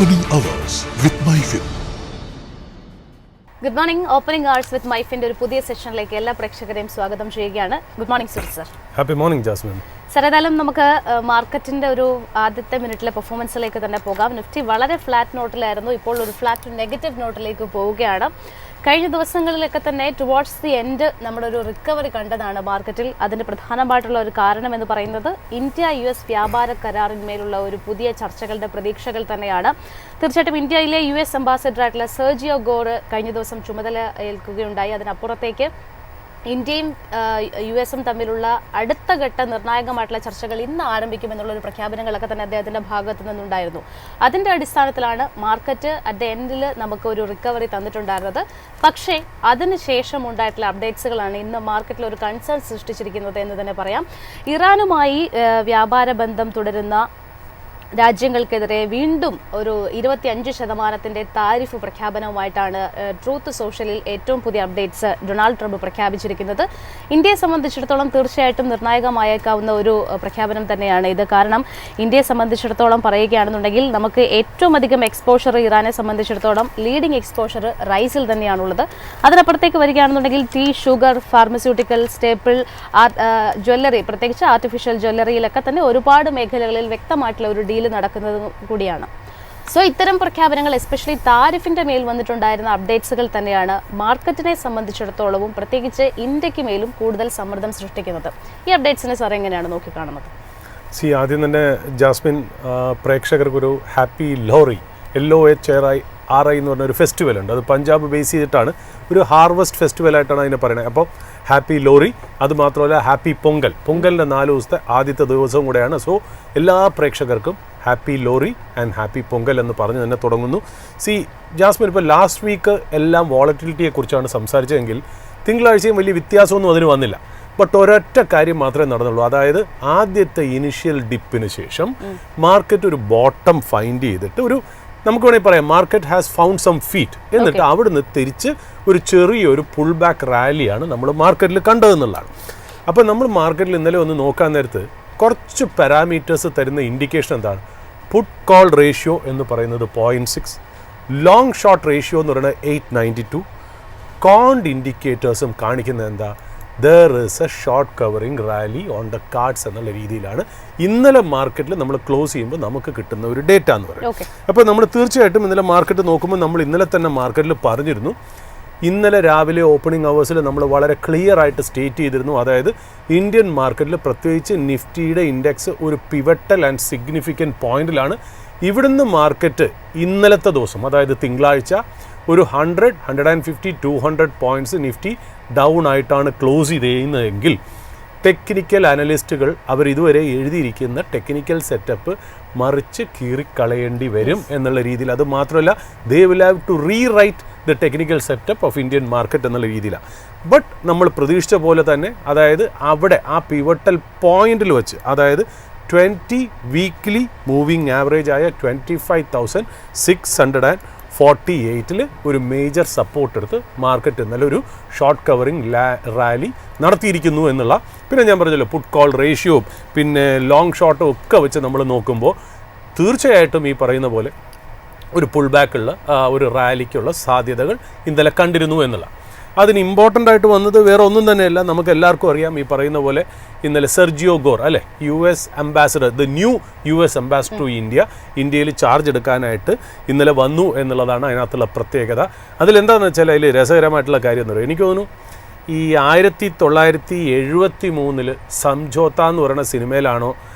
Opening Hours with MyFin. Good morning. Opening hours with മൈഫിൻ്റെ ഒരു പുതിയ സെഷനിലേക്ക് എല്ലാ പ്രേക്ഷകരെയും സ്വാഗതം ചെയ്യുകയാണ്. Good morning Suresh sir. Happy morning Jasmine. Sir, ഏതായാലും നമുക്ക് മാർക്കറ്റിൻ്റെ ഒരു ആദ്യത്തെ മിനിറ്റിലെ പെർഫോമൻസിലേക്ക് തന്നെ പോകാം. നിഫ്റ്റി വളരെ ഫ്ലാറ്റ് നോട്ടിലായിരുന്നു, ഇപ്പോൾ ഒരു ഫ്ലാറ്റ് നെഗറ്റീവ് നോട്ടിലേക്ക് പോവുകയാണ്. കഴിഞ്ഞ ദിവസങ്ങളിലൊക്കെ തന്നെ ടുവാർഡ്സ് ദി എൻഡ് നമ്മുടെ ഒരു റിക്കവറി കണ്ടതാണ് മാർക്കറ്റിൽ. അതിന് പ്രധാനമായിട്ടുള്ള ഒരു കാരണം എന്ന് പറയുന്നത് ഇന്ത്യ-US വ്യാപാര കരാറിന്മേലുള്ള ഒരു പുതിയ ചർച്ചകളുടെ പ്രതീക്ഷകൾ തന്നെയാണ്. തീർച്ചയായിട്ടും ഇന്ത്യയിലെ US അംബാസിഡറായിട്ടുള്ള സെർജിയോ ഗോർ കഴിഞ്ഞ ദിവസം ചുമതല ഏൽക്കുകയുണ്ടായി. അതിനപ്പുറത്തേക്ക് ഇന്ത്യയും US തമ്മിലുള്ള അടുത്ത ഘട്ട നിർണായകമായിട്ടുള്ള ചർച്ചകൾ ഇന്ന് ആരംഭിക്കുമെന്നുള്ള ഒരു പ്രഖ്യാപനങ്ങളൊക്കെ തന്നെ അദ്ദേഹത്തിൻ്റെ ഭാഗത്തു നിന്നുണ്ടായിരുന്നു. അതിൻ്റെ അടിസ്ഥാനത്തിലാണ് മാർക്കറ്റ് അറ്റ് ദ എൻഡിൽ നമുക്ക് ഒരു റിക്കവറി തന്നിട്ടുണ്ടായിരുന്നത്. പക്ഷേ അതിനുശേഷം ഉണ്ടായിട്ടുള്ള അപ്ഡേറ്റ്സുകളാണ് ഇന്ന് മാർക്കറ്റിൽ ഒരു കൺസേൺ സൃഷ്ടിച്ചിരിക്കുന്നത് എന്ന് തന്നെ പറയാം. ഇറാനുമായി വ്യാപാര ബന്ധം തുടരുന്ന രാജ്യങ്ങൾക്കെതിരെ വീണ്ടും ഒരു 25% താരിഫ് പ്രഖ്യാപനവുമായിട്ടാണ് ട്രൂത്ത് സോഷ്യലിൽ ഏറ്റവും പുതിയ അപ്ഡേറ്റ്സ് ഡൊണാൾഡ് ട്രംപ് പ്രഖ്യാപിച്ചിരിക്കുന്നത്. ഇന്ത്യയെ സംബന്ധിച്ചിടത്തോളം തീർച്ചയായിട്ടും നിർണായകമായേക്കാവുന്ന ഒരു പ്രഖ്യാപനം തന്നെയാണ് ഇത്. കാരണം ഇന്ത്യയെ സംബന്ധിച്ചിടത്തോളം പറയുകയാണെന്നുണ്ടെങ്കിൽ നമുക്ക് ഏറ്റവും അധികം എക്സ്പോഷർ ഇറാനെ സംബന്ധിച്ചിടത്തോളം ലീഡിംഗ് എക്സ്പോഷർ റൈസിൽ തന്നെയാണുള്ളത്. അതിനപ്പുറത്തേക്ക് വരികയാണെന്നുണ്ടെങ്കിൽ tea, sugar, pharmaceutical, staple, jewellery, പ്രത്യേകിച്ച് ആർട്ടിഫിഷ്യൽ ജ്വല്ലറിയിലൊക്കെ തന്നെ ഒരുപാട് മേഖലകളിൽ വ്യക്തമായിട്ടുള്ള ഒരു ഡീൽ നടക്കുന്നത് കൂടിയാണ്. സോ ഇത്തരം പ്രഖ്യാപനങ്ങൾ എസ്പെഷ്യലി താരിഫിന്റെ മേൽ വന്നിട്ടുണ്ടായിരുന്ന അപ്ഡേറ്റ്സുകൾ തന്നെയാണ് മാർക്കറ്റിനെ സംബന്ധിച്ചിടത്തോളവും പ്രത്യേകിച്ച് ഇന്ത്യക്ക് മേലും കൂടുതൽ സമ്മർദ്ദം സൃഷ്ടിക്കുന്നത്. ഈ അപ്ഡേറ്റ്സിനെ സാർ എങ്ങനെയാണ് നോക്കിക്കാണുന്നത്? ആദ്യം തന്നെ ജാസ്മിൻ, പ്രേക്ഷകർക്കൊരു ഹാപ്പി ലോറി LOHRI എന്ന് പറഞ്ഞൊരു ഫെസ്റ്റിവൽ ഉണ്ട്. അത് പഞ്ചാബ് ബേസ് ചെയ്തിട്ടാണ്, ഒരു ഹാർവസ്റ്റ് ഫെസ്റ്റിവലായിട്ടാണ് അതിനെ പറയുന്നത്. അപ്പോൾ ഹാപ്പി ലോറി, അതുമാത്രമല്ല ഹാപ്പി പൊങ്കലിൻ്റെ 4 ദിവസത്തെ ആദ്യത്തെ ദിവസവും കൂടെയാണ്. സോ എല്ലാ പ്രേക്ഷകർക്കും happy lorry and happy Pongal എന്ന് പറഞ്ഞ് തന്നെ തുടങ്ങുന്നു. ജാസ്മിൻ, ഇപ്പോൾ ലാസ്റ്റ് വീക്ക് എല്ലാം വോളറ്റിലിറ്റിയെക്കുറിച്ചാണ് സംസാരിച്ചതെങ്കിൽ തിങ്കളാഴ്ചയും വലിയ വ്യത്യാസമൊന്നും അതിന് വന്നില്ല. ബട്ട് ഒരൊറ്റ കാര്യം മാത്രമേ നടന്നുള്ളൂ. അതായത് ആദ്യത്തെ ഇനിഷ്യൽ ഡിപ്പിന് ശേഷം മാർക്കറ്റ് ഒരു ബോട്ടം ഫൈൻഡ് ചെയ്തിട്ട് നമുക്ക് വേണമെങ്കിൽ പറയാം market has found some feet. എന്നിട്ട് അവിടുന്ന് തിരിച്ച് ഒരു ചെറിയൊരു പുൾ ബാക്ക് റാലിയാണ് നമ്മൾ മാർക്കറ്റിൽ കണ്ടതെന്നുള്ളതാണ്. അപ്പോൾ നമ്മൾ മാർക്കറ്റിൽ ഇന്നലെ ഒന്ന് നോക്കാൻ നേരത്ത് കുറച്ച് പാരാമീറ്റേഴ്സ് തരുന്ന ഇൻഡിക്കേഷൻ എന്താണ്? പുട്ട് കോൾ റേഷ്യോ എന്ന് പറയുന്നത് 0.6, ലോങ് ഷോർട്ട് റേഷ്യോ എന്ന് പറയുന്നത് 892, കോണ്ട് ഇൻഡിക്കേറ്റേഴ്സും കാണിക്കുന്നത് എന്താ? There is A short covering rally on the cards എന്നുള്ള രീതിയിലാണ് ഇന്നലെ മാർക്കറ്റിൽ നമ്മൾ ക്ലോസ് ചെയ്യുമ്പോൾ നമുക്ക് കിട്ടുന്ന ഒരു ഡേറ്റ എന്ന് പറയുന്നത്. അപ്പോൾ നമ്മൾ തീർച്ചയായിട്ടും ഇന്നലെ മാർക്കറ്റ് നോക്കുമ്പോൾ നമ്മൾ ഇന്നലെ തന്നെ മാർക്കറ്റിൽ പറഞ്ഞിരുന്നു, ഇന്നലെ രാവിലെ ഓപ്പണിംഗ് അവേഴ്സിൽ നമ്മൾ വളരെ ക്ലിയർ ആയിട്ട് സ്റ്റേറ്റ് ചെയ്തിരുന്നു. അതായത് ഇന്ത്യൻ മാർക്കറ്റിൽ പ്രത്യേകിച്ച് നിഫ്റ്റിയുടെ ഇൻഡെക്സ് ഒരു പിവറ്റൽ ആൻഡ് സിഗ്നിഫിക്കൻറ്റ് പോയിന്റിലാണ്. ഇവിടുന്ന് മാർക്കറ്റ് ഇന്നലത്തെ ദിവസം, അതായത് തിങ്കളാഴ്ച, ഒരു 100, 150, 200 പോയിൻറ്റ്സ് നിഫ്റ്റി ഡൗൺ ആയിട്ടാണ് ക്ലോസ് ചെയ്യുന്നതെങ്കിൽ ടെക്നിക്കൽ അനലിസ്റ്റുകൾ അവർ ഇതുവരെ എഴുതിയിരിക്കുന്ന ടെക്നിക്കൽ സെറ്റപ്പ് മറിച്ച് കീറിക്കളയേണ്ടി വരും എന്നുള്ള രീതിയിൽ. അത് മാത്രമല്ല, they will have to rewrite the technical setup of Indian market എന്നുള്ള രീതിയിലാണ്. ബട്ട് നമ്മൾ പ്രതീക്ഷിച്ച പോലെ തന്നെ, അതായത് അവിടെ ആ പിവട്ടൽ പോയിന്റിൽ വെച്ച്, അതായത് 20 വീക്ക്ലി മൂവിങ് ആവറേജ് ആയ 25,648 ഒരു മേജർ സപ്പോർട്ട് എടുത്ത് മാർക്കറ്റ് ഇന്നലെ ഒരു ഷോർട്ട് കവറിങ് റാലി നടത്തിയിരിക്കുന്നു എന്നുള്ള. പിന്നെ ഞാൻ പറഞ്ഞല്ലോ, പുട്ട് കോൾ റേഷ്യോയും പിന്നെ ലോങ് ഷോർട്ടും ഒക്കെ വെച്ച് നമ്മൾ നോക്കുമ്പോൾ തീർച്ചയായിട്ടും ഈ പറയുന്ന പോലെ ഒരു പുൾ ബാക്കുള്ള ഒരു റാലിക്കുള്ള സാധ്യതകൾ ഇന്നലെ കണ്ടിരുന്നു എന്നുള്ള. അതിന് ഇമ്പോർട്ടൻ്റ് ആയിട്ട് വന്നത് വേറെ ഒന്നും തന്നെയല്ല, നമുക്ക് എല്ലാവർക്കും അറിയാം, ഈ പറയുന്ന പോലെ ഇന്നലെ സെർജിയോ ഗോർ, അല്ലേ, US ambassador, the new US ambassador to ഇന്ത്യയിൽ ചാർജ് എടുക്കാനായിട്ട് ഇന്നലെ വന്നു എന്നുള്ളതാണ് അതിനകത്തുള്ള പ്രത്യേകത. അതിലെന്താണെന്ന് വെച്ചാൽ അതിൽ രസകരമായിട്ടുള്ള കാര്യം എന്ന് പറയുന്നത്, എനിക്ക് തോന്നുന്നു ഈ 1973 സംജോത്ത എന്ന് പറയുന്ന സിനിമയിലാണോ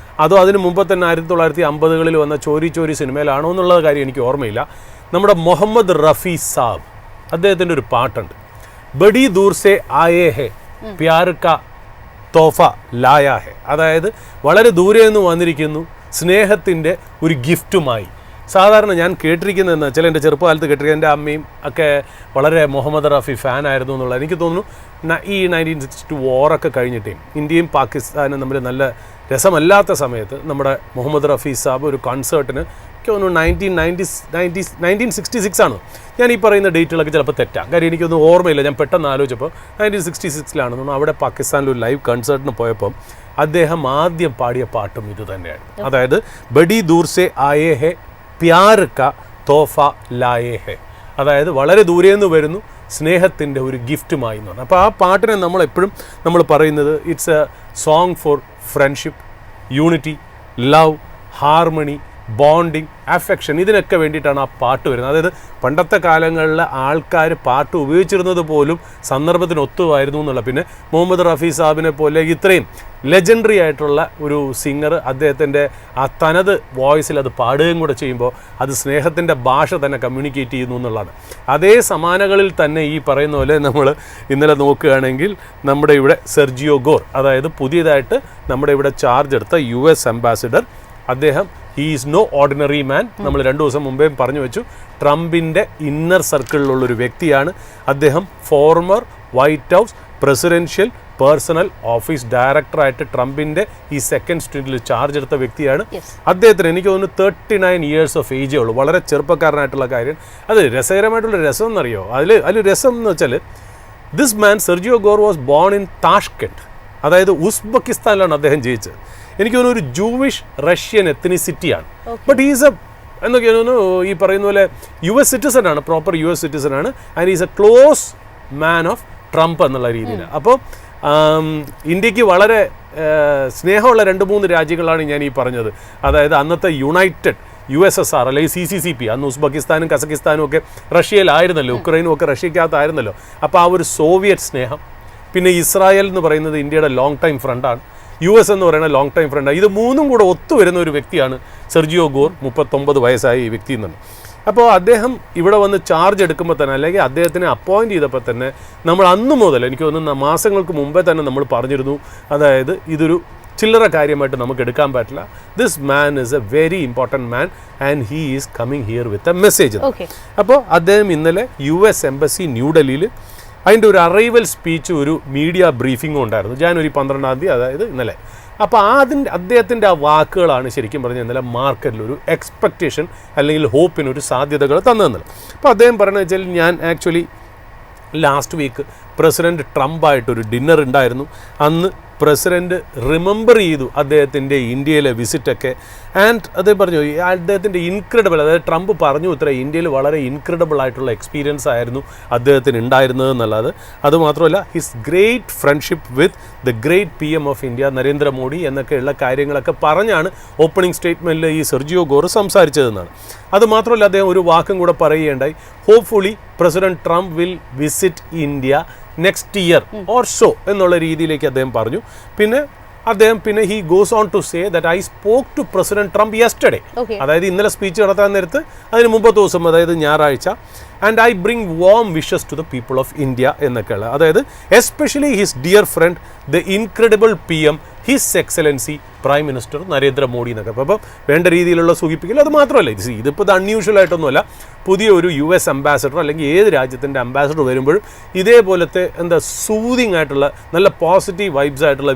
അതോ അതിന് മുമ്പ് തന്നെ 1950കളിൽ വന്ന ചോരി സിനിമയിലാണോ എന്നുള്ള കാര്യം എനിക്ക് ഓർമ്മയില്ല. നമ്മുടെ മുഹമ്മദ് റഫി സാബ്, അദ്ദേഹത്തിൻ്റെ ഒരു പാട്ടുണ്ട്, ബഡി ദൂർ സെ ആയേ ഹെ പ്യാർ കാ തോഫ ലായാ ഹെ. അതായത് വളരെ ദൂരെ നിന്ന് വന്നിരിക്കുന്നു സ്നേഹത്തിൻ്റെ ഒരു ഗിഫ്റ്റുമായി. സാധാരണ ഞാൻ കേട്ടിരിക്കുന്നതെന്ന് വെച്ചാൽ, എൻ്റെ ചെറുപ്പകാലത്ത് കേട്ടിരിക്കുന്നത്, എൻ്റെ അമ്മയും ഒക്കെ വളരെ മുഹമ്മദ് റഫി ഫാനായിരുന്നു എന്നുള്ളത്. എനിക്ക് തോന്നുന്നു ഈ 1962 വാറൊക്കെ കഴിഞ്ഞിട്ടേ ഇന്ത്യയും പാകിസ്ഥാനും തമ്മിൽ നല്ല രസമല്ലാത്ത സമയത്ത് നമ്മുടെ മുഹമ്മദ് റഫി സാബ് ഒരു കൺസേർട്ടിന്, എനിക്ക് തോന്നുന്നു 1966 ആണ്. ഞാൻ ഈ പറയുന്ന ഡേറ്റുകളൊക്കെ ചിലപ്പോൾ തെറ്റാം, കാര്യം എനിക്കൊന്നും ഓർമ്മയില്ല. ഞാൻ പെട്ടെന്ന് ആലോചിച്ചപ്പോൾ 1966 അവിടെ പാകിസ്ഥാനിൽ ഒരു ലൈവ് കൺസേർട്ടിന് പോയപ്പം അദ്ദേഹം ആദ്യം പാടിയ പാട്ടും ഇത് തന്നെയാണ്. അതായത് ബഡി ദൂർ സെ ആയേ ഹെ പ്യാർ കാ തോഫ ലായേ ഹെ, അതായത് വളരെ ദൂരെ നിന്ന് വരുന്നു, സ്നേഹത്തിൻ്റെ ഒരു ഗിഫ്റ്റുമായി എന്ന് പറഞ്ഞു. അപ്പോൾ ആ പാട്ടിനെ നമ്മളെപ്പോഴും നമ്മൾ പറയുന്നത് it's A song for friendship, unity, love, harmony, bonding, affection, ഇതിനൊക്കെ വേണ്ടിയിട്ടാണ് ആ പാട്ട് വരുന്നത്. അതായത് പണ്ടത്തെ കാലങ്ങളിലെ ആൾക്കാർ പാട്ട് ഉപയോഗിച്ചിരുന്നത് പോലും സന്ദർഭത്തിന് ഒത്തുമായിരുന്നു എന്നുള്ള. പിന്നെ മുഹമ്മദ് റഫീ സാഹിബിനെ പോലെ ഇത്രയും ലെജൻഡറി ആയിട്ടുള്ള ഒരു സിംഗർ അദ്ദേഹത്തിൻ്റെ ആ തനത് വോയിസിൽ അത് പാടുകയും കൂടെ ചെയ്യുമ്പോൾ അത് സ്നേഹത്തിൻ്റെ ഭാഷ തന്നെ കമ്മ്യൂണിക്കേറ്റ് ചെയ്യുന്നു എന്നുള്ളതാണ്. അതേ സമാനകളിൽ തന്നെ ഈ പറയുന്ന പോലെ നമ്മൾ ഇന്നലെ നോക്കുകയാണെങ്കിൽ നമ്മുടെ ഇവിടെ സെർജിയോ ഗോർ, അതായത് പുതിയതായിട്ട് നമ്മുടെ ഇവിടെ ചാർജ് എടുത്ത US അംബാസിഡർ, അദ്ദേഹം he is no ordinary man. നമ്മൾ 2 ദിവസം മുമ്പേ പറഞ്ഞു വെച്ചു, ട്രംപിൻ്റെ ഇന്നർ സർക്കിളിലുള്ളൊരു വ്യക്തിയാണ് അദ്ദേഹം. Former White House presidential personnel office ഡയറക്ടറായിട്ട് ട്രംപിൻ്റെ ഈ സെക്കൻഡ് സ്റ്റിൻഡിൽ ചാർജ് എടുത്ത വ്യക്തിയാണ്. അദ്ദേഹത്തിന് എനിക്ക് തോന്നുന്നു 39 ഇയേഴ്സ് ഓഫ് ഏജേ ഉള്ളൂ, വളരെ ചെറുപ്പക്കാരനായിട്ടുള്ള കാര്യം. അത് രസകരമായിട്ടുള്ള രസം എന്നറിയോ, അതിൽ രസം എന്ന് വെച്ചാൽ this man Sergio Gor was born in Tashkent, അതായത് ഉസ്ബെക്കിസ്ഥാനിലാണ് അദ്ദേഹം ജനിച്ചത്. എനിക്ക് തോന്നുന്നു ഒരു ജൂവിഷ് റഷ്യൻ എത്നിസിറ്റിയാണ്. ബട്ട് ഈസ് എ എന്നൊക്കെ തോന്നുന്നു ഈ പറയുന്ന പോലെ US സിറ്റിസൺ ആണ്, പ്രോപ്പർ US സിറ്റിസൺ ആണ്. And is a close man of Trump എന്നുള്ള രീതിയിൽ. അപ്പോൾ ഇന്ത്യക്ക് വളരെ സ്നേഹമുള്ള 2-3 രാജ്യങ്ങളാണ് ഞാൻ ഈ പറഞ്ഞത്. അതായത് അന്നത്തെ യുണൈറ്റഡ് USSR അല്ലെങ്കിൽ CCCP, അന്ന് ഉസ്ബെക്കിസ്ഥാനും കസക്കിസ്ഥാനും ഒക്കെ റഷ്യയിലായിരുന്നല്ലോ, ഉക്രൈനും ഒക്കെ റഷ്യക്കകത്തായിരുന്നല്ലോ. അപ്പോൾ ആ ഒരു സോവിയറ്റ് സ്നേഹം, പിന്നെ ഇസ്രായേൽ എന്ന് പറയുന്നത് ഇന്ത്യയുടെ ലോങ് ടൈം ഫ്രണ്ടാണ്, US എന്ന് പറയുന്ന ലോങ് ടൈം ഫ്രണ്ടാണ്. ഇത് മൂന്നും കൂടെ ഒത്തുവരുന്ന ഒരു വ്യക്തിയാണ് സെർജിയോ ഗോർ, 39 വയസ്സായ ഈ വ്യക്തി എന്നുണ്ട്. അപ്പോൾ അദ്ദേഹം ഇവിടെ വന്ന് ചാർജ് എടുക്കുമ്പോൾ തന്നെ, അല്ലെങ്കിൽ അദ്ദേഹത്തിനെ അപ്പോയിൻറ്റ് ചെയ്തപ്പോൾ തന്നെ, നമ്മൾ അന്ന് മുതൽ എനിക്ക് തോന്നുന്ന മാസങ്ങൾക്ക് മുമ്പേ തന്നെ നമ്മൾ പറഞ്ഞിരുന്നു, അതായത് ഇതൊരു ചില്ലറ കാര്യമായിട്ട് നമുക്ക് എടുക്കാൻ പറ്റില്ല. This man is A very important man and he is coming here with a message. അപ്പോൾ അദ്ദേഹം ഇന്നലെ US എംബസി ന്യൂഡൽഹിയിൽ അതിൻ്റെ ഒരു അറൈവൽ സ്പീച്ച്, ഒരു മീഡിയ ബ്രീഫിങ്ങും ഉണ്ടായിരുന്നു ജനുവരി 12-ാം തീയതി, അതായത് ഇന്നലെ. അപ്പോൾ അദ്ദേഹത്തിൻ്റെ ആ വാക്കുകളാണ് ശരിക്കും പറഞ്ഞാൽ ഇന്നലെ മാർക്കറ്റിൽ ഒരു എക്സ്പെക്റ്റേഷൻ അല്ലെങ്കിൽ ഹോപ്പിനൊരു സാധ്യതകൾ തന്നതെന്നല്ല. അപ്പോൾ അദ്ദേഹം പറയുന്നത് വെച്ചാൽ, ഞാൻ ആക്ച്വലി ലാസ്റ്റ് വീക്ക് പ്രസിഡൻറ്റ് ട്രംപായിട്ടൊരു ഡിന്നർ ഉണ്ടായിരുന്നു. അന്ന് പ്രസിഡൻറ്റ് റിമെമ്പർ ചെയ്തു അദ്ദേഹത്തിൻ്റെ ഇന്ത്യയിലെ വിസിറ്റൊക്കെ. ആൻഡ് അദ്ദേഹം പറഞ്ഞു അദ്ദേഹത്തിൻ്റെ ഇൻക്രെഡിബിൾ, അതായത് ട്രംപ് പറഞ്ഞു ഇത്ര ഇന്ത്യയിൽ വളരെ ഇൻക്രെഡിബിൾ ആയിട്ടുള്ള എക്സ്പീരിയൻസ് ആയിരുന്നു അദ്ദേഹത്തിന് ഉണ്ടായിരുന്നത് എന്നുള്ളത്. അതുമാത്രമല്ല his great friendship with the great PM of India Narendra Modi എന്നൊക്കെയുള്ള കാര്യങ്ങളൊക്കെ പറഞ്ഞാണ് ഓപ്പണിംഗ് സ്റ്റേറ്റ്മെൻറ്റിൽ ഈ സെർജിയോ ഗോർ സംസാരിച്ചതെന്നാണ്. അതുമാത്രമല്ല അദ്ദേഹം ഒരു വാക്കും കൂടെ പറയുകയുണ്ടായി, hopefully president Trump will visit India next year or so എന്നുള്ള രീതിയിലേക്ക് അദ്ദേഹം പറഞ്ഞു. പിന്നെ he goes on to say that I spoke to president Trump yesterday, അതായത് ഇന്നലെ സ്പീച്ച് നടത്താൻ നേരത്ത് അതിന് മുമ്പത്തെ ദിവസം, അതായത് ഞായറാഴ്ച. And I bring warm wishes to the people of India എന്നൊക്കെയുള്ള, അതായത് especially his dear friend the incredible PM his excellency prime minister Narendra Modi എന്നൊക്കെ. അപ്പോൾ വേണ്ട രീതിയിലുള്ള സൂചിപ്പിക്കൽ. അത് മാത്രമല്ല, ഇതിപ്പോൾ ഇത് അൺയൂഷ്വൽ ആയിട്ടൊന്നുമല്ല. പുതിയ ഒരു US അംബാസഡർ അല്ലെങ്കിൽ ഏത് രാജ്യത്തിൻ്റെ അംബാസഡർ വരുമ്പോഴും ഇതേപോലത്തെ സൂതിങ് ആയിട്ടുള്ള നല്ല പോസിറ്റീവ് വൈബ്സ് ആയിട്ടുള്ള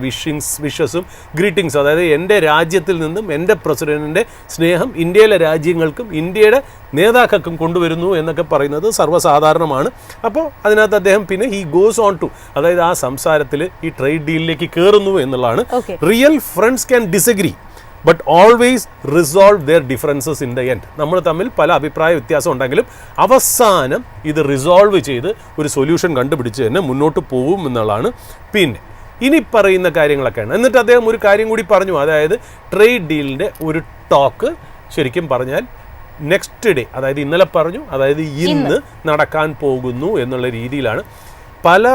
വിഷസും ഗ്രീറ്റിങ്സും, അതായത് എൻ്റെ രാജ്യത്തിൽ നിന്നും എൻ്റെ പ്രസിഡൻറ്റിൻ്റെ സ്നേഹം ഇന്ത്യയിലെ രാജ്യങ്ങൾക്കും ഇന്ത്യയുടെ നേതാക്കൾക്കും കൊണ്ടുവരുന്നു എന്നൊക്കെ പറയുന്നത് സർവ്വസാധാരണമാണ്. അപ്പോൾ അതിനകത്ത് അദ്ദേഹം പിന്നെ ഹി ഗോസ് ഓൺ ടു, അതായത് ആ സംസാരത്തിൽ ഈ ട്രേഡ് ഡീലിലേക്ക് കയറുന്നു എന്നുള്ളതാണ്. Real friends can disagree but always resolve their differences in the end. നമ്മൾ തമ്മിൽ പല അഭിപ്രായ വ്യത്യാസം ഉണ്ടെങ്കിലും അവസാനം ഇത് റിസോൾവ് ചെയ്ത് ഒരു സൊല്യൂഷൻ കണ്ടുപിടിച്ച് തന്നെ മുന്നോട്ട് പോകും എന്നുള്ളതാണ്. പിന്നെ ഇനി പറയുന്ന കാര്യങ്ങളൊക്കെയാണ്. എന്നിട്ട് അദ്ദേഹം ഒരു കാര്യം കൂടി പറഞ്ഞു, അതായത് ട്രേഡ് ഡീലിൻ്റെ ഒരു ടോക്ക് ശരിക്കും പറഞ്ഞാൽ നെക്സ്റ്റ് ഡേ, അതായത് ഇന്നലെ പറഞ്ഞു, അതായത് ഇന്ന് നടക്കാൻ പോകുന്നു എന്നുള്ള രീതിയിലാണ്. പല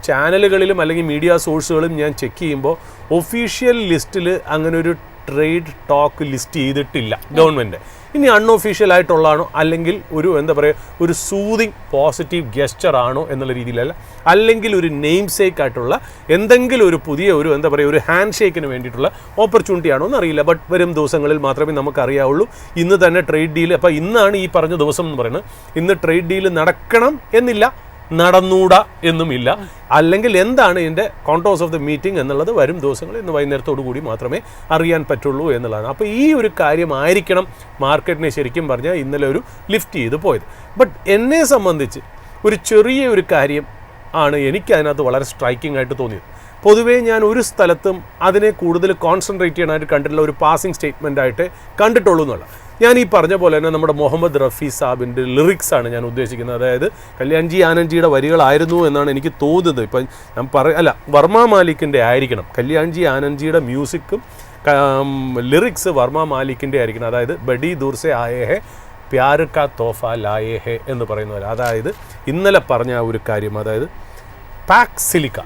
ചാനലുകളിലും അല്ലെങ്കിൽ മീഡിയ സോഴ്സുകളും ഞാൻ ചെക്ക് ചെയ്യുമ്പോൾ ഒഫീഷ്യൽ ലിസ്റ്റിൽ അങ്ങനെ ഒരു ട്രേഡ് ടോക്ക് ലിസ്റ്റ് ചെയ്തിട്ടില്ല ഗവൺമെൻറ്. ഇനി അൺഒഫീഷ്യൽ ആയിട്ടുള്ളതാണോ അല്ലെങ്കിൽ ഒരു ഒരു സൂതിങ് പോസിറ്റീവ് ഗെസ്റ്റർ ആണോ എന്നുള്ള രീതിയിലല്ല, അല്ലെങ്കിൽ ഒരു നെയിം സേക്ക് ആയിട്ടുള്ള എന്തെങ്കിലും ഒരു പുതിയ ഒരു ഹാൻഡ് ഷേക്കിന് വേണ്ടിയിട്ടുള്ള ഓപ്പർച്യൂണിറ്റി ആണോ എന്നറിയില്ല. ബട്ട് വരും ദിവസങ്ങളിൽ മാത്രമേ നമുക്കറിയാവുള്ളൂ. ഇന്ന് തന്നെ ട്രേഡ് ഡീൽ, അപ്പോൾ ഇന്നാണ് ഈ പറഞ്ഞ ദിവസം എന്ന് പറയുന്നത്. ഇന്ന് ട്രേഡ് ഡീൽ നടക്കണം എന്നില്ല, നടന്നൂടാ എന്നുമില്ല. അല്ലെങ്കിൽ എന്താണ് ഇതിൻ്റെ കോൺടോസ് ഓഫ് ദ മീറ്റിംഗ് എന്നുള്ളത് വരും ദിവസങ്ങളിൽ ഇന്ന് വൈകുന്നേരത്തോടു കൂടി മാത്രമേ അറിയാൻ പറ്റുള്ളൂ എന്നുള്ളതാണ്. അപ്പോൾ ഈ ഒരു കാര്യമായിരിക്കണം മാർക്കറ്റിനെ ശരിക്കും പറഞ്ഞാൽ ഇന്നലെ ഒരു ലിഫ്റ്റ് ചെയ്ത് പോയത്. ബട്ട് എന്നെ സംബന്ധിച്ച് ഒരു ചെറിയ ഒരു കാര്യം ആണ് എനിക്ക് അതിനകത്ത് വളരെ സ്ട്രൈക്കിംഗ് ആയിട്ട് തോന്നിയത്. പൊതുവേ ഞാൻ ഒരു സ്ഥലത്തും അതിനെ കൂടുതൽ കോൺസെൻട്രേറ്റ് ചെയ്യാനായിട്ട് കണ്ടിട്ടുള്ള ഒരു പാസിംഗ് സ്റ്റേറ്റ്മെൻ്റ് ആയിട്ട് കണ്ടിട്ടുള്ളൂ എന്നുള്ള. ഞാൻ ഈ പറഞ്ഞ പോലെ തന്നെ നമ്മുടെ മുഹമ്മദ് റഫി സാബിൻ്റെ ലിറിക്സാണ് ഞാൻ ഉദ്ദേശിക്കുന്നത്. അതായത് കല്യാൺജി ആനന്ദ്ജിയുടെ വരികളായിരുന്നു എന്നാണ് എനിക്ക് തോന്നുന്നത്. ഇപ്പം ഞാൻ വർമ്മ മാലിക്കിൻ്റെ ആയിരിക്കണം. കല്യാൺജി ആനന്ദ്ജിയുടെ മ്യൂസിക്കും ലിറിക്സ് വർമ്മ മാലിക്കിൻ്റെ ആയിരിക്കണം. അതായത് ബഡി ദൂർ സെ ആയേ ഹെ പ്യാർ കാ തോഫ ലായേ ഹെ എന്ന് പറയുന്ന പോലെ. അതായത് ഇന്നലെ പറഞ്ഞ ആ ഒരു കാര്യം, അതായത് പാക് സിലിക്ക,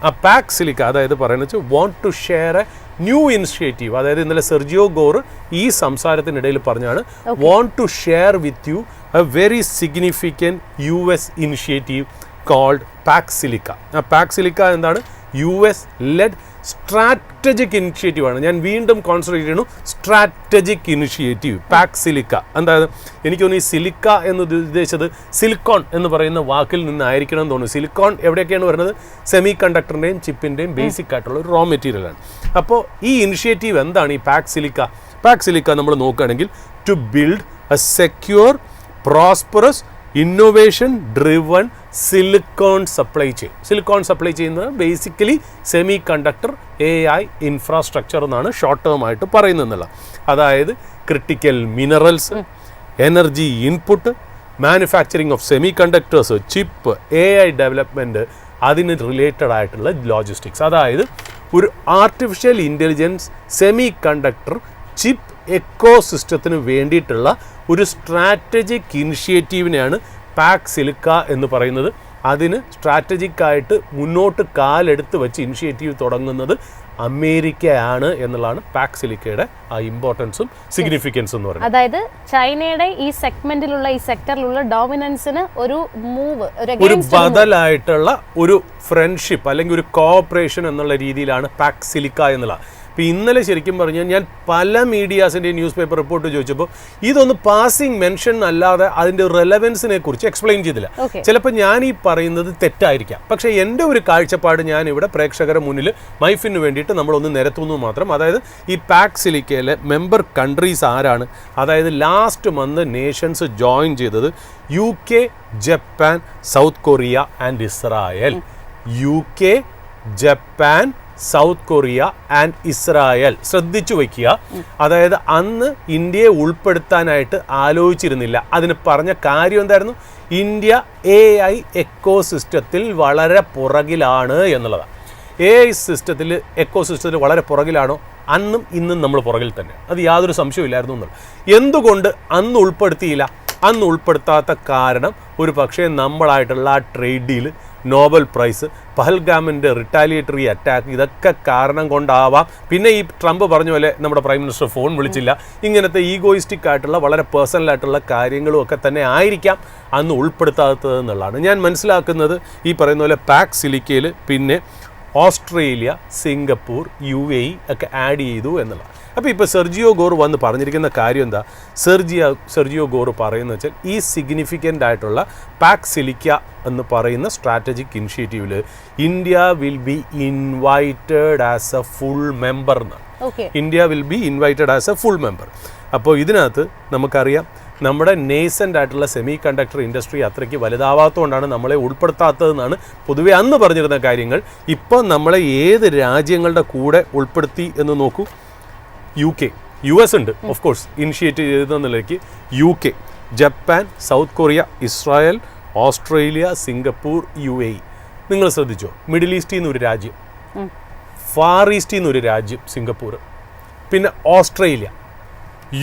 ആ പാക് സിലിക്ക അതായത് പറയുന്നത് വെച്ചാൽ want to share a new initiative. അതായത് ഇന്നലെ സെർജിയോ ഗോർ ഈ സംസാരത്തിനിടയിൽ പറഞ്ഞാണ് want to share with you a very significant US initiative called Pax Silica. ആ പാക് സിലിക്ക എന്താണ്? US ലെഡ് സ്ട്രാറ്റജിക് ഇനിഷ്യേറ്റീവ് ആണ്. ഞാൻ വീണ്ടും കോൺസെൻട്രേറ്റ് ചെയ്യുന്നു, സ്ട്രാറ്റജിക് ഇനിഷ്യേറ്റീവ് പാക് സിലിക്ക. എന്തായത് എനിക്ക് തോന്നുന്നു ഈ സിലിക്ക എന്ന് ഉദ്ദേശിച്ചത് സിലിക്കോൺ എന്ന് പറയുന്ന വാക്കിൽ നിന്നായിരിക്കണം എന്ന് തോന്നുന്നു. സിലിക്കോൺ എവിടെയൊക്കെയാണ് വരുന്നത്? സെമി കണ്ടക്ടറിൻ്റെയും ചിപ്പിൻ്റെയും ബേസിക് ആയിട്ടുള്ള ഒരു റോ മെറ്റീരിയലാണ്. അപ്പോൾ ഈ ഇനിഷ്യേറ്റീവ് എന്താണ് ഈ പാക് സിലിക്ക? പാക് സിലിക്ക നമ്മൾ നോക്കുകയാണെങ്കിൽ to build a secure prosperous innovation driven silicon supply chain. Silicon supply ചെയ്യുന്നത് basically semiconductor AI infrastructure എന്നാണ് ഷോർട്ട് ടേം ആയിട്ട് പറയുന്നത്. അതായത് critical minerals, energy input, manufacturing of semiconductors, chip, AI development, അതിന് related ആയിട്ടുള്ള logistics. അതായത് ഒരു artificial intelligence semiconductor chip എക്കോ സിസ്റ്റത്തിന് വേണ്ടിയിട്ടുള്ള ഒരു സ്ട്രാറ്റജിക് ഇനിഷ്യേറ്റീവിനെയാണ് പാക് സിലിക്ക എന്ന് പറയുന്നത്. അതിന് സ്ട്രാറ്റജിക്കായിട്ട് മുന്നോട്ട് കാലെടുത്ത് വെച്ച് ഇനിഷ്യേറ്റീവ് തുടങ്ങുന്നത് അമേരിക്കയാണ് എന്നുള്ളതാണ് പാക് സിലിക്കയുടെ ആ ഇമ്പോർട്ടൻസും സിഗ്നിഫിക്കൻസും എന്ന് പറയുന്നത്. അതായത് ചൈനയുടെ ഈ സെഗ്മെന്റിലുള്ള ഈ സെക്ടറിലുള്ള ഡോമിനൻസിന് ഒരു മൂവ്, ഒരു ബദലായിട്ടുള്ള ഒരു ഫ്രണ്ട്ഷിപ്പ് അല്ലെങ്കിൽ ഒരു കോഓപ്പറേഷൻ എന്നുള്ള രീതിയിലാണ് പാക് സിലിക്ക എന്നുള്ള. ഇപ്പോൾ ഇന്നലെ ശരിക്കും പറഞ്ഞാൽ ഞാൻ പല മീഡിയാസിൻ്റെ ന്യൂസ് പേപ്പർ റിപ്പോർട്ട് ചോദിച്ചപ്പോൾ ഇതൊന്ന് പാസിംഗ് മെൻഷൻ അല്ലാതെ അതിൻ്റെ റെലവൻസിനെ കുറിച്ച് എക്സ്പ്ലെയിൻ ചെയ്തില്ല. ചിലപ്പോൾ ഞാൻ ഈ പറയുന്നത് തെറ്റായിരിക്കാം, പക്ഷേ എൻ്റെ ഒരു കാഴ്ചപ്പാട് ഞാൻ ഇവിടെ പ്രേക്ഷകരുടെ മുന്നിൽ മൈഫിന് വേണ്ടിയിട്ട് നമ്മളൊന്ന് നിരത്തുന്നു മാത്രം. അതായത് ഈ പാക് സിലിക്കയിലെ മെമ്പർ കൺട്രീസ് ആരാണ്? അതായത് ലാസ്റ്റ് മന്ത് നേഷൻസ് ജോയിൻ ചെയ്തത് UK, Japan, South Korea and Israel. UK, Japan, South Korea and Israel. ശ്രദ്ധിച്ചു വയ്ക്കുക. അതായത് അന്ന് ഇന്ത്യയെ ഉൾപ്പെടുത്താനായിട്ട് ആലോചിച്ചിരുന്നില്ല. അതിന് പറഞ്ഞ കാര്യം എന്തായിരുന്നു? ഇന്ത്യ AI എക്കോ സിസ്റ്റത്തിൽ വളരെ പുറകിലാണ് എന്നുള്ളതാണ്. AI സിസ്റ്റത്തിൽ എക്കോ സിസ്റ്റത്തിൽ വളരെ പുറകിലാണോ? അന്നും ഇന്നും നമ്മൾ പുറകിൽ തന്നെ, അത് യാതൊരു സംശയമില്ലായിരുന്നു എന്നുള്ളത്. എന്തുകൊണ്ട് അന്ന് ഉൾപ്പെടുത്തിയില്ല? അന്ന് ഉൾപ്പെടുത്താത്ത കാരണം ഒരു പക്ഷേ നമ്മളായിട്ടുള്ള ആ ട്രേഡ് ഡീല്, നോബൽ പ്രൈസ്, പഹൽഗാമിൻ്റെ റിട്ടാലിയേറ്ററി അറ്റാക്ക്, ഇതൊക്കെ കാരണം കൊണ്ടാവാം. പിന്നെ ഈ ട്രംപ് പറഞ്ഞ പോലെ നമ്മുടെ പ്രൈം മിനിസ്റ്റർ ഫോൺ വിളിച്ചില്ല, ഇങ്ങനത്തെ ഈഗോയിസ്റ്റിക് ആയിട്ടുള്ള വളരെ പേഴ്സണലായിട്ടുള്ള കാര്യങ്ങളും ഒക്കെ തന്നെ ആയിരിക്കാം അന്ന് ഉൾപ്പെടുത്താത്തത് എന്നുള്ളതാണ് ഞാൻ മനസ്സിലാക്കുന്നത്. ഈ പറയുന്ന പോലെ പാക് സിലിക്കയിൽ പിന്നെ ഓസ്ട്രേലിയ, സിംഗപ്പൂർ, UAE ഒക്കെ ആഡ് ചെയ്തു എന്നുള്ളതാണ്. അപ്പോൾ ഇപ്പോൾ സെർജിയോ ഗോർ വന്ന് പറഞ്ഞിരിക്കുന്ന കാര്യം എന്താ? സെർജിയോ ഗോർ പറയുന്നത് വെച്ചാൽ ഈ സിഗ്നിഫിക്കൻ്റ് ആയിട്ടുള്ള പാക് സിലിക്ക എന്ന് പറയുന്ന സ്ട്രാറ്റജിക് ഇനിഷ്യേറ്റീവിൽ India will be invited as a full member എന്നാണ്. India will be invited as a full member. അപ്പോൾ ഇതിനകത്ത് നമുക്കറിയാം നമ്മുടെ നേസൻ്റ് ആയിട്ടുള്ള സെമി കണ്ടക്ടർ ഇൻഡസ്ട്രി അത്രയ്ക്ക് വലുതാവാത്തതുകൊണ്ടാണ് നമ്മളെ ഉൾപ്പെടുത്താത്തതെന്നാണ് പൊതുവെ അന്ന് പറഞ്ഞിരുന്ന കാര്യങ്ങൾ. ഇപ്പോൾ നമ്മളെ ഏത് രാജ്യങ്ങളുടെ കൂടെ ഉൾപ്പെടുത്തി എന്ന് നോക്കൂ. UK, US ഉണ്ട് ഓഫ് കോഴ്സ് ഇനിഷ്യേറ്റ് ചെയ്തെന്നുള്ളതിലേക്ക്. UK, Japan, South Korea, Israel, Australia, Singapore, UAE. നിങ്ങൾ ശ്രദ്ധിച്ചോ? മിഡിൽ ഈസ്റ്റിൽ നിന്ന് ഒരു രാജ്യം, ഫാർ ഈസ്റ്റിൽ നിന്ന് ഒരു രാജ്യം സിംഗപ്പൂർ, പിന്നെ ഓസ്ട്രേലിയ,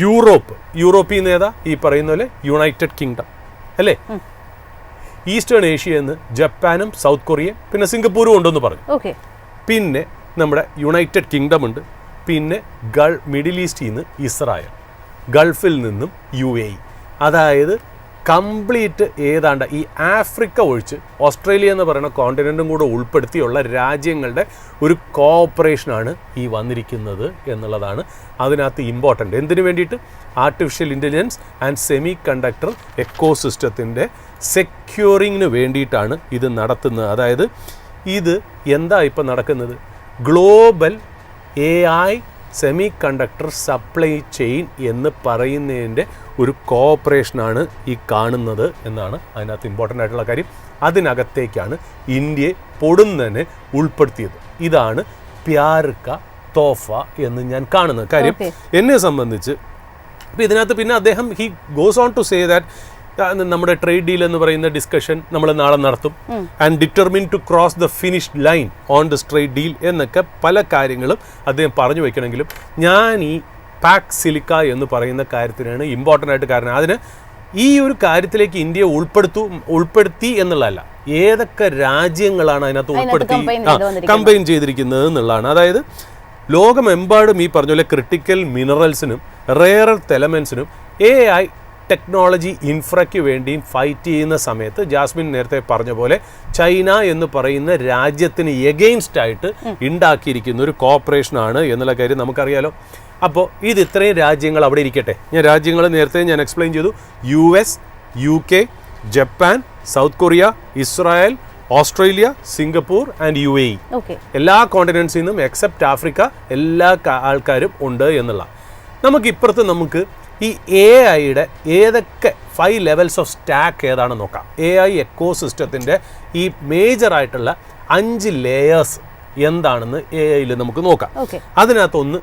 യൂറോപ്പിൽ നിന്ന് ഏതാ? ഈ പറയുന്ന പോലെ യുണൈറ്റഡ് കിങ്ഡം അല്ലേ? ഈസ്റ്റേൺ ഏഷ്യയിൽ നിന്ന് ജപ്പാനും സൗത്ത് കൊറിയയും പിന്നെ സിംഗപ്പൂരും ഉണ്ടെന്ന് പറഞ്ഞു. പിന്നെ നമ്മുടെ യുണൈറ്റഡ് കിങ്ഡം ഉണ്ട്, പിന്നെ മിഡിൽ ഈസ്റ്റിൽ നിന്ന് ഇസ്രായേൽ, ഗൾഫിൽ നിന്നും UAE. അതായത് കംപ്ലീറ്റ് ഏതാണ്ട് ഈ ആഫ്രിക്ക ഒഴിച്ച് ഓസ്ട്രേലിയ എന്ന് പറയുന്ന കോണ്ടിനെൻറ്റും കൂടെ ഉൾപ്പെടുത്തിയുള്ള രാജ്യങ്ങളുടെ ഒരു കോഓപ്പറേഷനാണ് ഈ വന്നിരിക്കുന്നത് എന്നുള്ളതാണ് അതിനകത്ത് ഇമ്പോർട്ടൻ്റ്. എന്തിനു വേണ്ടിയിട്ട്? Artificial intelligence and semiconductor എക്കോ സിസ്റ്റത്തിൻ്റെ സെക്യൂറിങ്ങിന് വേണ്ടിയിട്ടാണ് ഇത് നടത്തുന്നത്. അതായത് ഇത് എന്താ ഇപ്പം നടക്കുന്നത്? Global AI semi conductor supply chain എന്ന് പറയുന്നതിൻ്റെ ഒരു കോഓപ്പറേഷനാണ് ഈ കാണുന്നത് എന്നാണ് അതിനകത്ത് ഇമ്പോർട്ടൻ്റ് ആയിട്ടുള്ള കാര്യം. അതിനകത്തേക്കാണ് ഇന്ത്യയെ പൊടുന്നതിനെ ഉൾപ്പെടുത്തിയത്. ഇതാണ് പ്യാർ കാ തോഫ എന്ന് ഞാൻ കാണുന്നത്. കാര്യം എന്നെ സംബന്ധിച്ച് അപ്പോൾ ഇതിനകത്ത് പിന്നെ അദ്ദേഹം he goes on to say that നമ്മുടെ ട്രേഡ് ഡീൽ എന്ന് പറയുന്ന ഡിസ്കഷൻ നമ്മൾ നാളെ നടത്തും and determine to cross the finished line on this trade deal എന്നൊക്കെ പല കാര്യങ്ങളും അദ്ദേഹം പറഞ്ഞു വയ്ക്കണമെങ്കിലും ഞാൻ ഈ പാക് സിലിക്ക എന്ന് പറയുന്ന കാര്യത്തിനാണ് ഇമ്പോർട്ടൻ്റ് ആയിട്ട് കാരണം. അതിന് ഈ ഒരു കാര്യത്തിലേക്ക് ഇന്ത്യ ഉൾപ്പെടുത്തി എന്നുള്ളതല്ല, ഏതൊക്കെ രാജ്യങ്ങളാണ് അതിനകത്ത് കമ്പൈൻ ചെയ്തിരിക്കുന്നത് എന്നുള്ളതാണ്. അതായത് ലോകമെമ്പാടും ഈ പറഞ്ഞ പോലെ ക്രിട്ടിക്കൽ മിനറൽസിനും റെയർ എലമെൻസിനും AI ടെക്നോളജി ഇൻഫ്രയ്ക്ക് വേണ്ടിയും ഫൈറ്റ് ചെയ്യുന്ന സമയത്ത് ജാസ്മിൻ നേരത്തെ പറഞ്ഞ പോലെ ചൈന എന്ന് പറയുന്ന രാജ്യത്തിന് എഗെയിൻസ്റ്റ് ആയിട്ട് ഉണ്ടാക്കിയിരിക്കുന്ന ഒരു കോപ്പറേഷനാണ് എന്നുള്ള കാര്യം നമുക്കറിയാലോ. അപ്പോൾ ഇത് ഇത്രയും രാജ്യങ്ങൾ അവിടെ ഇരിക്കട്ടെ. ഞാൻ രാജ്യങ്ങൾ നേരത്തെ ഞാൻ എക്സ്പ്ലെയിൻ ചെയ്തു. US, UK, Japan, South Korea, Israel, Australia, Singapore and UAE. എല്ലാ കോണ്ടിനെൻസിൽ നിന്നും എക്സെപ്റ്റ് ആഫ്രിക്ക എല്ലാ ആൾക്കാരും ഉണ്ട് എന്നുള്ള. നമുക്ക് ഈ AI-യുടെ ഏതൊക്കെ 5 ലെവൽസ് ഓഫ് സ്റ്റാക്ക് ഏതാണെന്ന് നോക്കാം. AI എക്കോ സിസ്റ്റത്തിൻ്റെ ഈ മേജറായിട്ടുള്ള 5 ലെയേഴ്സ് എന്താണെന്ന് AI-യിൽ നമുക്ക് നോക്കാം. അതിനകത്തൊന്ന്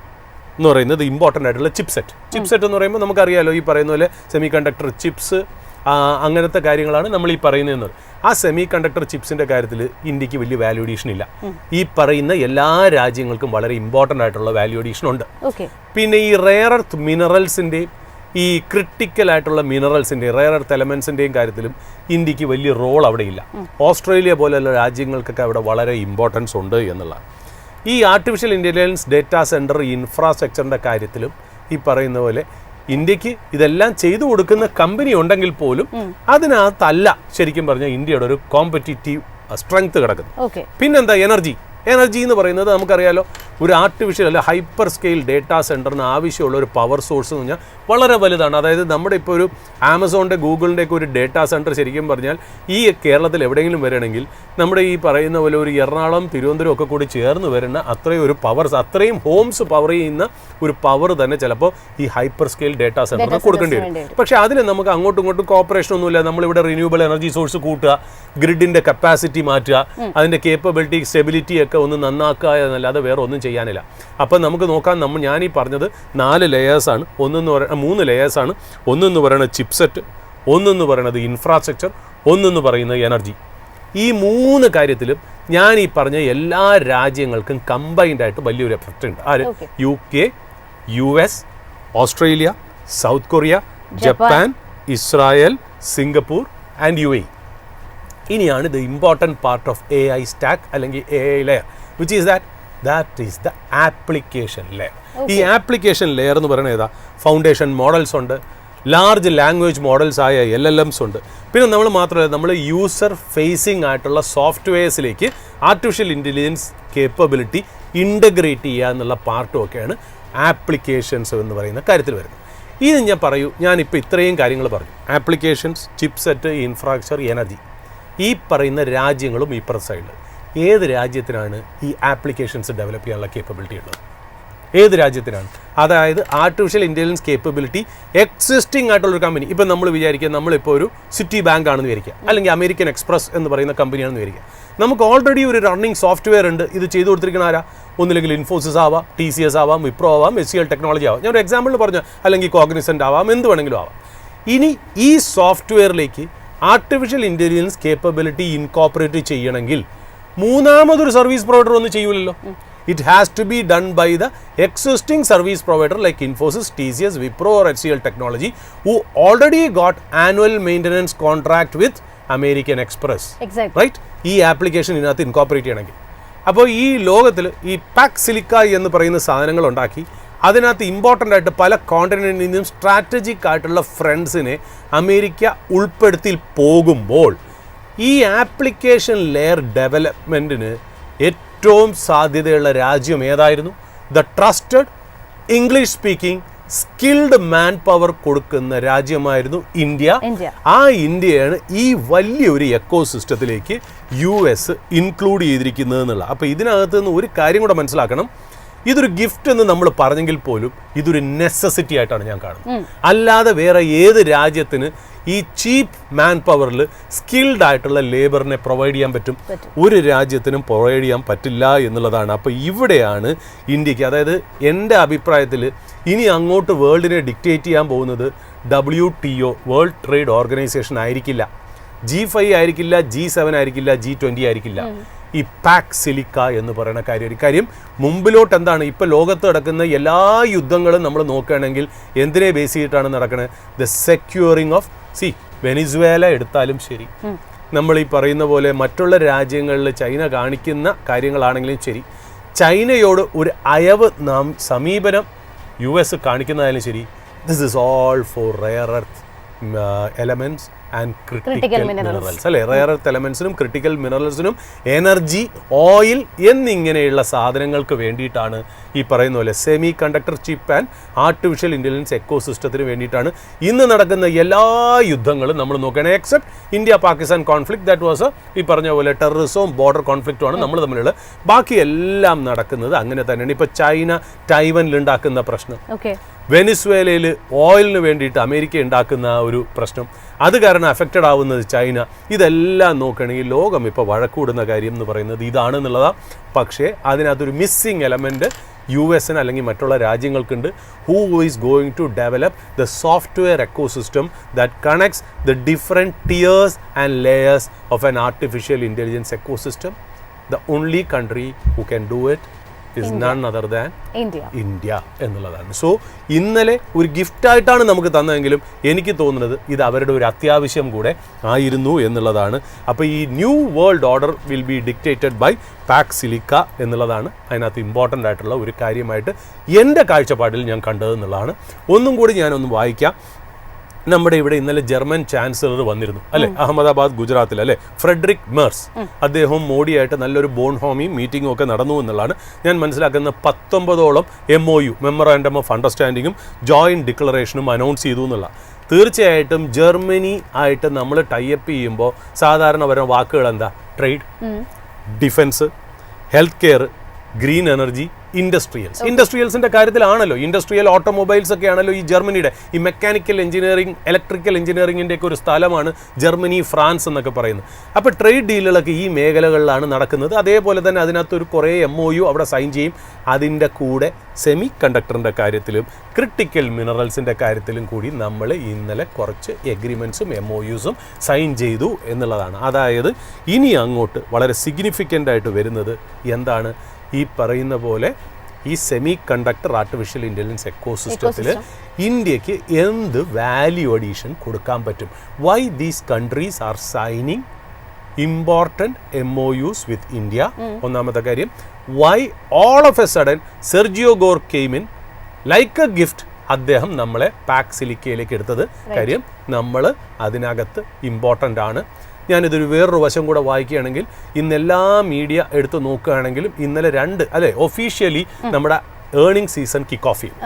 എന്ന് പറയുന്നത് ഇമ്പോർട്ടൻ്റ് ആയിട്ടുള്ള ചിപ്സെറ്റ് എന്ന് പറയുമ്പോൾ നമുക്കറിയാലോ, ഈ പറയുന്ന പോലെ സെമി കണ്ടക്ടർ ചിപ്സ് അങ്ങനത്തെ കാര്യങ്ങളാണ് നമ്മൾ ഈ പറയുന്നത്. ആ സെമി കണ്ടക്ടർ ചിപ്സിൻ്റെ കാര്യത്തിൽ ഇന്ത്യക്ക് വലിയ വാല്യൂ അഡീഷൻ ഇല്ല. ഈ പറയുന്ന എല്ലാ രാജ്യങ്ങൾക്കും വളരെ ഇമ്പോർട്ടൻ്റ് ആയിട്ടുള്ള വാല്യൂ അഡീഷൻ ഉണ്ട്. പിന്നെ ഈ റെയർ എർത്ത് മിനറൽസിൻ്റെയും ഈ ക്രിട്ടിക്കൽ ആയിട്ടുള്ള മിനറൽസിൻ്റെയും റെയർ എർത്ത് എലമെൻസിൻ്റെയും കാര്യത്തിലും ഇന്ത്യക്ക് വലിയ റോൾ അവിടെ ഇല്ല. ഓസ്ട്രേലിയ പോലെയുള്ള രാജ്യങ്ങൾക്കൊക്കെ അവിടെ വളരെ ഇമ്പോർട്ടൻസ് ഉണ്ട് എന്നുള്ളതാണ്. ഈ ആർട്ടിഫിഷ്യൽ ഇൻ്റലിജൻസ് ഡേറ്റാ സെൻറ്റർ ഇൻഫ്രാസ്ട്രക്ചറിൻ്റെ കാര്യത്തിലും ഈ പറയുന്ന പോലെ ഇന്ത്യക്ക് ഇതെല്ലാം ചെയ്തു കൊടുക്കുന്ന കമ്പനി ഉണ്ടെങ്കിൽ പോലും അതിനകത്തല്ല ശരിക്കും പറഞ്ഞാൽ ഇന്ത്യയുടെ ഒരു കോമ്പറ്റീറ്റീവ് സ്ട്രെങ്ത് കിടക്കുന്നത്. പിന്നെന്താ എനർജി എന്ന് പറയുന്നത് നമുക്കറിയാലോ, ഒരു ആർട്ടിഫിഷ്യൽ അല്ല ഹൈപ്പർ സ്കെയിൽ ഡേറ്റാ സെൻറ്ററിന് ആവശ്യമുള്ള ഒരു പവർ സോഴ്സ് എന്ന് പറഞ്ഞാൽ വളരെ വലുതാണ്. അതായത് നമ്മുടെ ഇപ്പോൾ ഒരു ആമസോണിൻ്റെ ഗൂഗിളിൻ്റെ ഒക്കെ ഒരു ഡേറ്റാ സെൻറ്റർ ശരിക്കും പറഞ്ഞാൽ ഈ കേരളത്തിൽ എവിടെയെങ്കിലും വരണമെങ്കിൽ നമ്മുടെ ഈ പറയുന്ന പോലെ ഒരു എറണാകുളം, തിരുവനന്തപുരം ഒക്കെ കൂടി ചേർന്ന് വരുന്ന അത്രയും ഒരു അത്രയും ഹോംസ് പവർ ചെയ്യുന്ന ഒരു പവർ തന്നെ ചിലപ്പോൾ ഈ ഹൈപ്പർ സ്കെയിൽ ഡേറ്റാ സെൻറ്ററിന് കൊടുക്കേണ്ടി വരും. പക്ഷേ അതിന് നമുക്ക് അങ്ങോട്ടും ഇങ്ങോട്ടും കോപ്പറേഷൻ ഒന്നുമില്ല. നമ്മളിവിടെ റിന്യൂവബിൾ എനർജി സോഴ്സ് കൂട്ടുക, ഗ്രിഡിൻ്റെ കപ്പാസിറ്റി മാറ്റുക, അതിൻ്റെ കേപ്പബിലിറ്റി സ്റ്റെബിലിറ്റി ഒക്കെ ഒന്ന് നന്നാക്കുക എന്നല്ലാതെ വേറെ ഒന്നും ചെയ്യാനില്ല. അപ്പം നമുക്ക് നോക്കാം, ഞാനീ പറഞ്ഞത് 4 ലെയേഴ്സാണ്. 3 ലെയേഴ്സാണ്. ഒന്നെന്ന് പറയുന്നത് ചിപ്സെറ്റ്, ഒന്നെന്ന് പറയുന്നത് ഇൻഫ്രാസ്ട്രക്ചർ, ഒന്നെന്ന് പറയുന്നത് എനർജി. ഈ 3 കാര്യത്തിലും ഞാൻ ഈ പറഞ്ഞ എല്ലാ രാജ്യങ്ങൾക്കും കമ്പൈൻഡ് ആയിട്ട് വലിയൊരു എഫക്റ്റ് ഉണ്ട്. UK, US, Australia, south Korea, Japan, Israel, Singapore and UAE. ഇനിയാണ് the important part of AI stack അല്ലെങ്കിൽ AI layer, which is that is the application layer. ഈ ആപ്ലിക്കേഷൻ ലെയർ എന്ന് പറയുന്നത് ഏതാ? ഫൗണ്ടേഷൻ മോഡൽസ് ഉണ്ട്, ലാർജ് ലാംഗ്വേജ് മോഡൽസ് ആയ LLMs ഉണ്ട്. പിന്നെ നമ്മൾ മാത്രമല്ല, നമ്മൾ യൂസർ ഫേസിംഗ് ആയിട്ടുള്ള സോഫ്റ്റ്വെയർസിലേക്ക് ആർട്ടിഫിഷ്യൽ ഇൻ്റലിജൻസ് കേപ്പബിലിറ്റി ഇൻ്റഗ്രേറ്റ് ചെയ്യുക എന്നുള്ള പാർട്ടും ഒക്കെയാണ് ആപ്ലിക്കേഷൻസ് എന്ന് പറയുന്ന കാര്യത്തിൽ വരുന്നത്. ഇത് ഞാനിപ്പോൾ ഇത്രയും കാര്യങ്ങൾ പറഞ്ഞു. Applications, chipset, infrastructure, energy. ഈ പറയുന്ന രാജ്യങ്ങളും ഈ സൈഡിൽ ഏത് രാജ്യത്തിനാണ് ഈ ആപ്ലിക്കേഷൻസ് ഡെവലപ്പ് ചെയ്യാനുള്ള കേപ്പബിലിറ്റി ഉള്ളത്? ഏത് രാജ്യത്തിനാണ്? അതായത് ആർട്ടിഫിഷ്യൽ ഇൻ്റലിജൻസ് കേപ്പബിലിറ്റി എക്സിസ്റ്റിംഗ് ആയിട്ടുള്ളൊരു കമ്പനി. ഇപ്പം നമ്മൾ വിചാരിക്കുക നമ്മളിപ്പോൾ ഒരു സിറ്റി ബാങ്ക് ആണെന്ന് വിചാരിക്കുക, അല്ലെങ്കിൽ അമേരിക്കൻ എക്സ്പ്രസ് എന്ന് പറയുന്ന കമ്പനിയാണെന്ന് വിചാരിക്കുക. നമുക്ക് ഓൾറെഡി ഒരു റണ്ണിങ് സോഫ്റ്റ്വെയർ ഉണ്ട്. ഇത് ചെയ്തു കൊടുത്തിരിക്കുന്ന ആരാ? ഒന്നില്ലെങ്കിൽ ഇൻഫോസിസ് ആവാം, TCS ആവാം, വിപ്രോ ആവാം, HCL ടെക്നോളജി ആവാം. ഞാനൊരു എക്സാമ്പിൾ പറഞ്ഞു, അല്ലെങ്കിൽ കോഗ്നിസൻ്റ് ആവാം, എന്ത് വേണമെങ്കിലും ആവാം. ഇനി ഈ സോഫ്റ്റ്വെയറിലേക്ക് ആർട്ടിഫിഷ്യൽ ഇൻ്റലിജൻസ് കേപ്പബിലിറ്റി ഇൻകോപ്പറേറ്റ് ചെയ്യണമെങ്കിൽ മൂന്നാമതൊരു സർവീസ് പ്രൊവൈഡർ ഒന്നും ചെയ്യൂലല്ലോ. It has to be done by the existing service provider like Infosys, TCS, Wipro or HCL technology who already got annual maintenance contract with American Express, right? ഈ application ഇതിനകത്ത് incorporate ചെയ്യണമെങ്കിൽ. അപ്പോൾ ഈ ലോകത്തിൽ ഈ പാക് സിലിക്ക എന്ന് പറയുന്ന സാധനങ്ങൾ ഉണ്ടാക്കി അതിനകത്ത് ഇമ്പോർട്ടൻ്റ് ആയിട്ട് പല കോണ്ടിനെൻറ്റിൽ നിന്നും സ്ട്രാറ്റജിക് ആയിട്ടുള്ള ഫ്രണ്ട്സിനെ അമേരിക്ക ഉൾപ്പെടുത്തി പോകുമ്പോൾ ഈ ആപ്ലിക്കേഷൻ ലെയർ ഡെവലപ്മെൻറ്റിന് ഏറ്റവും സാധ്യതയുള്ള രാജ്യം ഏതായിരുന്നു? The trusted English speaking skilled man power കൊടുക്കുന്ന രാജ്യമായിരുന്നു ഇന്ത്യ. ആ ഇന്ത്യയാണ് ഈ വലിയൊരു എക്കോ സിസ്റ്റത്തിലേക്ക് US ഇൻക്ലൂഡ് ചെയ്തിരിക്കുന്നത് എന്നുള്ള. അപ്പോൾ ഇതിനകത്ത് നിന്ന് ഒരു കാര്യം കൂടെ മനസ്സിലാക്കണം. ഇതൊരു ഗിഫ്റ്റ് എന്ന് നമ്മൾ പറഞ്ഞെങ്കിൽ പോലും ഇതൊരു നെസസിറ്റി ആയിട്ടാണ് ഞാൻ കാണുന്നത്. അല്ലാതെ വേറെ ഏത് രാജ്യത്തിന് ഈ ചീപ്പ് മാൻ പവറിൽ സ്കിൽഡ് ആയിട്ടുള്ള ലേബറിനെ പ്രൊവൈഡ് ചെയ്യാൻ പറ്റും? ഒരു രാജ്യത്തിനും പ്രൊവൈഡ് ചെയ്യാൻ പറ്റില്ല എന്നുള്ളതാണ്. അപ്പോൾ ഇവിടെയാണ് ഇന്ത്യക്ക്, അതായത് എൻ്റെ അഭിപ്രായത്തിൽ ഇനി അങ്ങോട്ട് വേൾഡിനെ ഡിക്റ്റേറ്റ് ചെയ്യാൻ പോകുന്നത് WTO വേൾഡ് ട്രേഡ് ഓർഗനൈസേഷൻ ആയിരിക്കില്ല, G5 ആയിരിക്കില്ല, G7 ആയിരിക്കില്ല, G20 ആയിരിക്കില്ല. ഈ പാക് സിലിക്ക എന്ന് പറയുന്ന കാര്യം മുമ്പിലോട്ട് എന്താണ് ഇപ്പോൾ ലോകത്ത് നടക്കുന്ന എല്ലാ യുദ്ധങ്ങളും നമ്മൾ നോക്കുകയാണെങ്കിൽ എന്തിനെ ബേസ് ചെയ്തിട്ടാണ് നടക്കുന്നത്? ദ സെക്യൂറിങ് ഓഫ് വെനിസ്വേല എടുത്താലും ശരി, നമ്മൾ ഈ പറയുന്ന പോലെ മറ്റുള്ള രാജ്യങ്ങളിൽ ചൈന കാണിക്കുന്ന കാര്യങ്ങളാണെങ്കിലും ശരി, ചൈനയോട് ഒരു അയവ് സമീപനം US കാണിക്കുന്നതായാലും ശരി, this is all for rare earth elements and critical minerals അല്ലേ. റെയർ എർത്ത് എലമെന്റ്സിനും ക്രിട്ടിക്കൽ മിനറൽസിനും എനർജി, ഓയിൽ എന്നിങ്ങനെയുള്ള സാധനങ്ങൾക്ക് വേണ്ടിയിട്ടാണ് ഈ പറയുന്ന പോലെ semiconductor chip and artificial intelligence എക്കോസിസ്റ്റത്തിന് വേണ്ടിയിട്ടാണ് ഇന്ന് നടക്കുന്ന എല്ലാ യുദ്ധങ്ങളും നമ്മൾ നോക്കുകയാണെങ്കിൽ, except India Pakistan conflict, that was ഈ പറഞ്ഞ പോലെ ടെററിസവും ബോർഡർ കോൺഫ്ലിക്റ്റുമാണ് നമ്മൾ തമ്മിലുള്ള. ബാക്കി എല്ലാം നടക്കുന്നത് അങ്ങനെ തന്നെയാണ്. ഇപ്പോൾ ചൈന ടൈവനിൽ ഉണ്ടാക്കുന്ന പ്രശ്നം, വെനിസ്വേലയിൽ ഓയിലിന് വേണ്ടിയിട്ട് അമേരിക്ക ഉണ്ടാക്കുന്ന ഒരു പ്രശ്നം, അത് കാരണം അഫക്റ്റഡ് ആവുന്നത് ചൈന. ഇതെല്ലാം നോക്കുകയാണെങ്കിൽ ലോകം ഇപ്പോൾ വഴക്കൂടുന്ന കാര്യം എന്ന് പറയുന്നത് ഇതാണെന്നുള്ളതാണ്. പക്ഷേ അതിനകത്തൊരു മിസ്സിങ് എലമെൻറ്റ് US അല്ലെങ്കിൽ മറ്റുള്ള രാജ്യങ്ങൾക്കുണ്ട്. Who is going to develop the software ecosystem that connects the different tiers and layers of an artificial intelligence ecosystem. The only country who can do it is none other than India എന്നുള്ളതാണ്. So ഇന്നലെ ഒരു ഗിഫ്റ്റായിട്ടാണ് നമുക്ക് തന്നതെങ്കിലും എനിക്ക് തോന്നുന്നത് ഇത് അവരുടെ ഒരു അത്യാവശ്യം കൂടെ ആയിരുന്നു എന്നുള്ളതാണ്. അപ്പോൾ ഈ new world order will be dictated by Pax Silica എന്നുള്ളതാണ് അതിനകത്ത് ഇമ്പോർട്ടൻ്റ് ആയിട്ടുള്ള ഒരു കാര്യമായിട്ട് എൻ്റെ കാഴ്ചപ്പാടിൽ ഞാൻ കണ്ടതെന്നുള്ളതാണ്. ഒന്നും കൂടി ഞാനൊന്ന് വായിക്കാം. നമ്മുടെ ഇവിടെ ഇന്നലെ ജർമ്മൻ ചാൻസലർ വന്നിരുന്നു അല്ലെ, അഹമ്മദാബാദ് ഗുജറാത്തിൽ അല്ലെ, ഫ്രെഡറിക് മേഴ്സ്. അദ്ദേഹം മോഡിയായിട്ട് നല്ലൊരു ബോൺഹോമിയും മീറ്റിംഗും ഒക്കെ നടന്നു എന്നുള്ളതാണ് ഞാൻ മനസ്സിലാക്കുന്ന. 19ഓളം MOU മെമ്മറാൻഡം ഓഫ് അണ്ടർസ്റ്റാൻഡിങ്ങും ജോയിൻറ്റ് ഡിക്ലറേഷനും അനൗൺസ് ചെയ്തു എന്നുള്ള. തീർച്ചയായിട്ടും ജർമ്മനി ആയിട്ട് നമ്മൾ ടൈപ്പ് ചെയ്യുമ്പോൾ സാധാരണ വരുന്ന വാക്കുകൾ എന്താ? Trade, defence, health care, green energy, ഇൻഡസ്ട്രിയൽസിൻ്റെ കാര്യത്തിലാണല്ലോ. ഇൻഡസ്ട്രിയൽ ഓട്ടോമൊബൈൽസ് ഒക്കെ ആണല്ലോ ഈ ജർമ്മനിയുടെ ഈ മെക്കാനിക്കൽ എഞ്ചിനീയറിംഗ്, ഇലക്ട്രിക്കൽ എഞ്ചിനീയറിംഗിൻ്റെ ഒക്കെ ഒരു സ്ഥലമാണ് ജർമ്മനി, ഫ്രാൻസ് എന്നൊക്കെ പറയുന്നത്. അപ്പോൾ ട്രേഡ് ഡീലുകളൊക്കെ ഈ മേഖലകളിലാണ് നടക്കുന്നത്. അതേപോലെ തന്നെ അതിനകത്തൊരു കുറേ MOU അവിടെ സൈൻ ചെയ്യും. അതിൻ്റെ കൂടെ സെമി കണ്ടക്ടറിൻ്റെ കാര്യത്തിലും ക്രിട്ടിക്കൽ മിനറൽസിൻ്റെ കാര്യത്തിലും കൂടി നമ്മൾ ഇന്നലെ കുറച്ച് എഗ്രിമെൻറ്റ്സും MOUസും സൈൻ ചെയ്തു എന്നുള്ളതാണ്. അതായത് ഇനി അങ്ങോട്ട് വളരെ സിഗ്നിഫിക്കൻ്റ് ആയിട്ട് വരുന്നത് എന്താണ്? ഈ പറയുന്ന പോലെ ഈ സെമി കണ്ടക്ടർ ആർട്ടിഫിഷ്യൽ ഇൻ്റലിജൻസ് എക്കോസിസ്റ്റത്തിൽ ഇന്ത്യക്ക് എന്ത് വാല്യൂ അഡീഷൻ കൊടുക്കാൻ പറ്റും? Why these countries are signing important MOUs with India. ഒന്നാമത്തെ കാര്യം, why all of a sudden Sergio Gor came in like a gift. അദ്ദേഹം നമ്മളെ പാക് സിലിക്കയിലേക്ക് എടുത്തത് കാര്യം നമ്മൾ അതിനകത്ത് ഇമ്പോർട്ടൻ്റ് ആണ്. ഞാനിതൊരു വേറൊരു വശം കൂടെ വായിക്കുകയാണെങ്കിൽ, ഇന്നെല്ലാ മീഡിയ എടുത്ത് നോക്കുകയാണെങ്കിലും ഇന്നലെ 2 അല്ലെ ഒഫീഷ്യലി നമ്മുടെ ഏർണിംഗ് സീസൺ കിക്ക് ഓഫ് ചെയ്യും.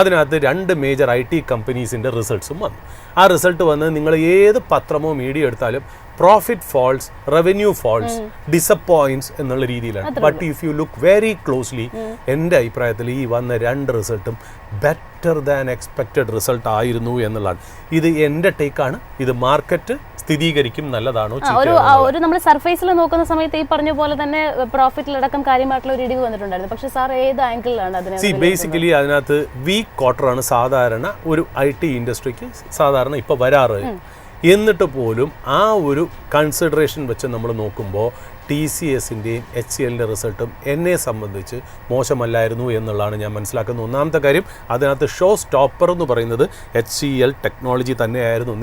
അതിനകത്ത് 2 മേജർ IT കമ്പനീസിൻ്റെ റിസൾട്ട്സും വന്നു. ആ റിസൾട്ട് വന്ന് നിങ്ങൾ ഏത് പത്രമോ മീഡിയ എടുത്താലും പ്രോഫിറ്റ് ഫോൾസ്, റവന്യൂ ഫോൾസ്, ഡിസപ്പോയിൻറ്റ്സ് എന്നുള്ള രീതിയിലാണ്. But if you look very closely, എൻ്റെ അഭിപ്രായത്തിൽ ഈ വന്ന 2 റിസൾട്ടും ബെറ്റർ ദാൻ എക്സ്പെക്റ്റഡ് റിസൾട്ട് ആയിരുന്നു എന്നുള്ളതാണ്. ഇത് എൻ്റെ ടേക്കാണ്. ഇത് മാർക്കറ്റ് സ്ഥിരീകരിക്കും നല്ലതാണോ ഒരു നമ്മൾ സർഫേസിൽ നോക്കുന്ന സമയത്ത് ഈ പറഞ്ഞ പോലെ തന്നെ പ്രോഫിറ്റിലടക്കം കാര്യമായിട്ടുള്ള ഒരു ഇടിവ് വന്നിട്ടുണ്ടായിരുന്നു. പക്ഷേ സാർ ഏത് ആംഗിളിലാണ് അതിനെ? ബേസിക്കലി അതിനകത്ത് വീക്ക് ക്വാർട്ടറാണ് സാധാരണ ഒരു IT ഇൻഡസ്ട്രിക്ക് സാധാരണ ഇപ്പോൾ വരാറ്. എന്നിട്ട് പോലും ആ ഒരു കൺസിഡറേഷൻ വെച്ച് നമ്മൾ നോക്കുമ്പോൾ TCSൻ്റെയും HCLൻ്റെ റിസൾട്ടും എന്നെ സംബന്ധിച്ച് മോശമല്ലായിരുന്നു എന്നുള്ളതാണ് ഞാൻ മനസ്സിലാക്കുന്നത്. ഒന്നാമത്തെ കാര്യം, അതിനകത്ത് ഷോ സ്റ്റോപ്പർ എന്ന് പറയുന്നത് HCL ടെക്നോളജി തന്നെയായിരുന്നു.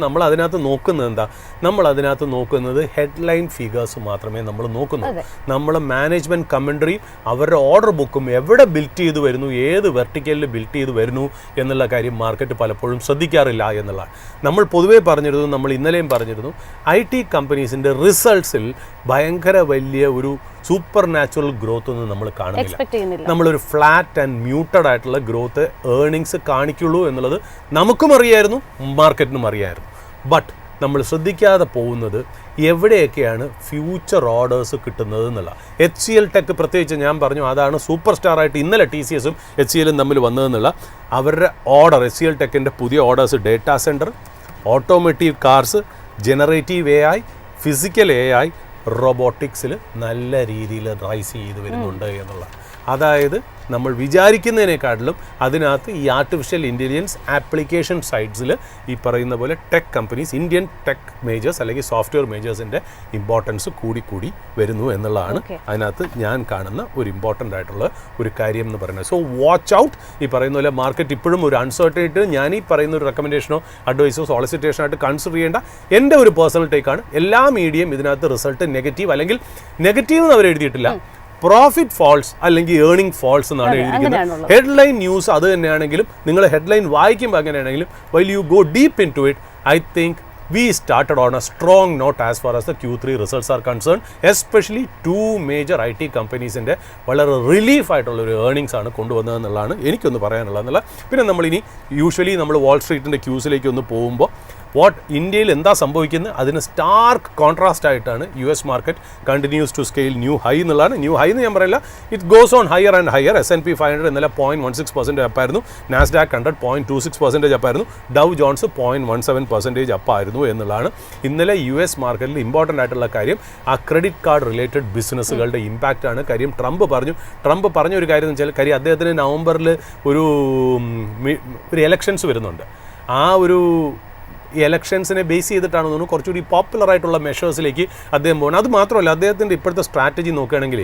നമ്മൾ അതിനകത്ത് നോക്കുന്നത് എന്താ? നമ്മൾ അതിനകത്ത് നോക്കുന്നത് ഹെഡ്ലൈൻ ഫിഗേഴ്സ് മാത്രമേ നമ്മൾ നോക്കുന്നുള്ളൂ. നമ്മൾ മാനേജ്മെൻറ്റ് കമൻട്രി, അവരുടെ ഓർഡർ ബുക്കും എവിടെ ബിൽറ്റ് ചെയ്ത് വരുന്നു, ഏത് വെർട്ടിക്കലിൽ ബിൽറ്റ് ചെയ്ത് വരുന്നു എന്നുള്ള കാര്യം മാർക്കറ്റ് പലപ്പോഴും ശ്രദ്ധിക്കാറില്ല എന്നുള്ളതാണ്. നമ്മൾ പൊതുവേ പറഞ്ഞിരുന്നു, നമ്മൾ ഇന്നലെയും പറഞ്ഞിരുന്നു, IT കമ്പനീസിൻ്റെ റിസൾട്ട്സിൽ ഭയങ്കര വലിയ ഒരു സൂപ്പർ നാച്ചുറൽ ഗ്രോത്ത് ഒന്നും നമ്മൾ കാണുന്നില്ല. നമ്മളൊരു ഫ്ലാറ്റ് ആൻഡ് മ്യൂട്ടഡ് ആയിട്ടുള്ള ഗ്രോത്ത് ഏർണിങ്സ് കാണിക്കുള്ളൂ എന്നുള്ളത് നമുക്കും അറിയായിരുന്നു, മാർക്കറ്റിനും അറിയായിരുന്നു. ബട്ട് നമ്മൾ ശ്രദ്ധിക്കാതെ പോകുന്നത് എവിടെയൊക്കെയാണ് ഫ്യൂച്ചർ ഓർഡേഴ്സ് കിട്ടുന്നത് എന്നുള്ള. HCL ടെക് പ്രത്യേകിച്ച് ഞാൻ പറഞ്ഞു അതാണ് സൂപ്പർ സ്റ്റാറായിട്ട് ഇന്നലെ TCSും HCLും തമ്മിൽ വന്നതെന്നുള്ള. അവരുടെ ഓർഡർ HCL ടെക്കിൻ്റെ പുതിയ orders data centre, automotive cars, generative AI, physical AI, റോബോട്ടിക്സിൽ നല്ല രീതിയിൽ റൈസ് ചെയ്ത് വരുന്നുണ്ട് എന്നുള്ള. അതായത് നമ്മൾ വിചാരിക്കുന്നതിനേക്കാട്ടിലും അതിനകത്ത് ഈ ആർട്ടിഫിഷ്യൽ ഇൻ്റലിജൻസ് ആപ്ലിക്കേഷൻ സൈറ്റ്സിൽ ഈ പറയുന്ന പോലെ tech companies, Indian tech majors അല്ലെങ്കിൽ സോഫ്റ്റ്വെയർ മേജേഴ്സിൻ്റെ ഇമ്പോർട്ടൻസ് കൂടി വരുന്നു എന്നുള്ളതാണ് അതിനകത്ത് ഞാൻ കാണുന്ന ഒരു ഇമ്പോർട്ടൻ്റ് ആയിട്ടുള്ള ഒരു കാര്യം എന്ന് പറയുന്നത്. So watch out. ഈ പറയുന്ന പോലെ മാർക്കറ്റ് ഇപ്പോഴും ഒരു അൺസർട്ടനിറ്റി ഞാൻ ഈ പറയുന്ന ഒരു റെക്കമെൻഡേഷനോ അഡ്വൈസോ സോളിസിറ്റേഷനോ ആയിട്ട് കൺസിഡർ ചെയ്യേണ്ട എൻ്റെ ഒരു പേഴ്സണൽ ടേക്കാണ്. എല്ലാ മീഡിയയും ഇതിനകത്ത് റിസൾട്ട് നെഗറ്റീവ് അല്ലെങ്കിൽ നെഗറ്റീവ് എന്ന് അവർ എഴുതിയിട്ടില്ല, പ്രോഫിറ്റ് ഫോൾസ് അല്ലെങ്കിൽ ഏർണിംഗ് ഫോൾസ് എന്നാണ് എഴുതിയിരിക്കുന്നത്. ഹെഡ്ലൈൻ ന്യൂസ് അത് തന്നെയാണെങ്കിലും നിങ്ങൾ ഹെഡ്ലൈൻ വായിക്കുമ്പോൾ അങ്ങനെയാണെങ്കിലും while you go deep into it, I think we started on a strong note as far as the Q3 results are concerned, especially two major IT companies ൻ്റെ വളരെ relief ആയിട്ടുള്ള ഒരു earnings ആണ് കൊണ്ടുവന്നതെന്നുള്ളതാണ് എനിക്കൊന്ന് പറയാനുള്ളതെന്നുള്ള. പിന്നെ നമ്മളിനി യൂഷ്വലി നമ്മൾ വാൾ സ്ട്രീറ്റിൻ്റെ ക്യൂസിലേക്ക് ഒന്ന് പോകുമ്പോൾ ഇന്ത്യയിൽ എന്താ സംഭവിക്കുന്നത് അതിന് സ്റ്റാർക്ക് കോൺട്രാസ്റ്റ് ആയിട്ടാണ് US market continues to scale new high എന്നുള്ളതാണ്. ന്യൂ ഹൈ എന്ന് ഞാൻ പറയില്ല, it goes on higher and higher. S&P 500 ഇന്നലെ 0.16% അപ്പായിരുന്നു, നാസ്ഡാക്ക് 100 0.26% അപ്പായിരുന്നു, ഡൗ ജോൺസ് 0.17% അപ്പായിരുന്നു എന്നുള്ളതാണ്. ഇന്നലെ US മാർക്കറ്റിൽ ഇമ്പോർട്ടൻ്റ് ആയിട്ടുള്ള കാര്യം ആ ക്രെഡിറ്റ് കാർഡ് റിലേറ്റഡ് ബിസിനസ്സുകളുടെ ഇമ്പാക്റ്റ് ആണ്. കാര്യം ട്രംപ് പറഞ്ഞ ഒരു കാര്യം എന്ന് വെച്ചാൽ കാര്യം അദ്ദേഹത്തിന് നവംബറിൽ ഒരു എലക്ഷൻസ് വരുന്നുണ്ട്. ആ ഒരു എലക്ഷൻസിനെ ബേസ് ചെയ്തിട്ടാണ് തോന്നുന്നു കുറച്ചുകൂടി പോപ്പുലർ ആയിട്ടുള്ള മെഷേഴ്സിലേക്ക് അദ്ദേഹം പോകുന്നത്. അത് മാത്രമല്ല അദ്ദേഹത്തിൻ്റെ ഇപ്പോഴത്തെ സ്ട്രാറ്റജി നോക്കുകയാണെങ്കിൽ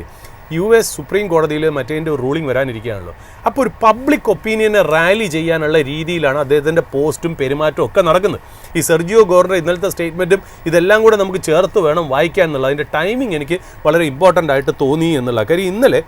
US സുപ്രീം കോടതിയിൽ മറ്റേതിൻ്റെ ഒരു റൂളിംഗ് വരാനിരിക്കുകയാണല്ലോ. അപ്പോൾ ഒരു പബ്ലിക് ഒപ്പീനിയനെ റാലി ചെയ്യാനുള്ള രീതിയിലാണ് അദ്ദേഹത്തിൻ്റെ പോസ്റ്റും പെരുമാറ്റവും ഒക്കെ നടക്കുന്നത്. ഈ സെർജിയോ ഗോറിൻ്റെ ഇന്നലത്തെ സ്റ്റേറ്റ്മെൻറ്റും ഇതെല്ലാം കൂടെ നമുക്ക് ചേർത്ത് വേണം വായിക്കാൻ എന്നുള്ള അതിൻ്റെ ടൈമിംഗ് എനിക്ക് വളരെ ഇമ്പോർട്ടൻ്റ് ആയിട്ട് തോന്നി എന്നുള്ള കാര്യം. ഇന്നലെ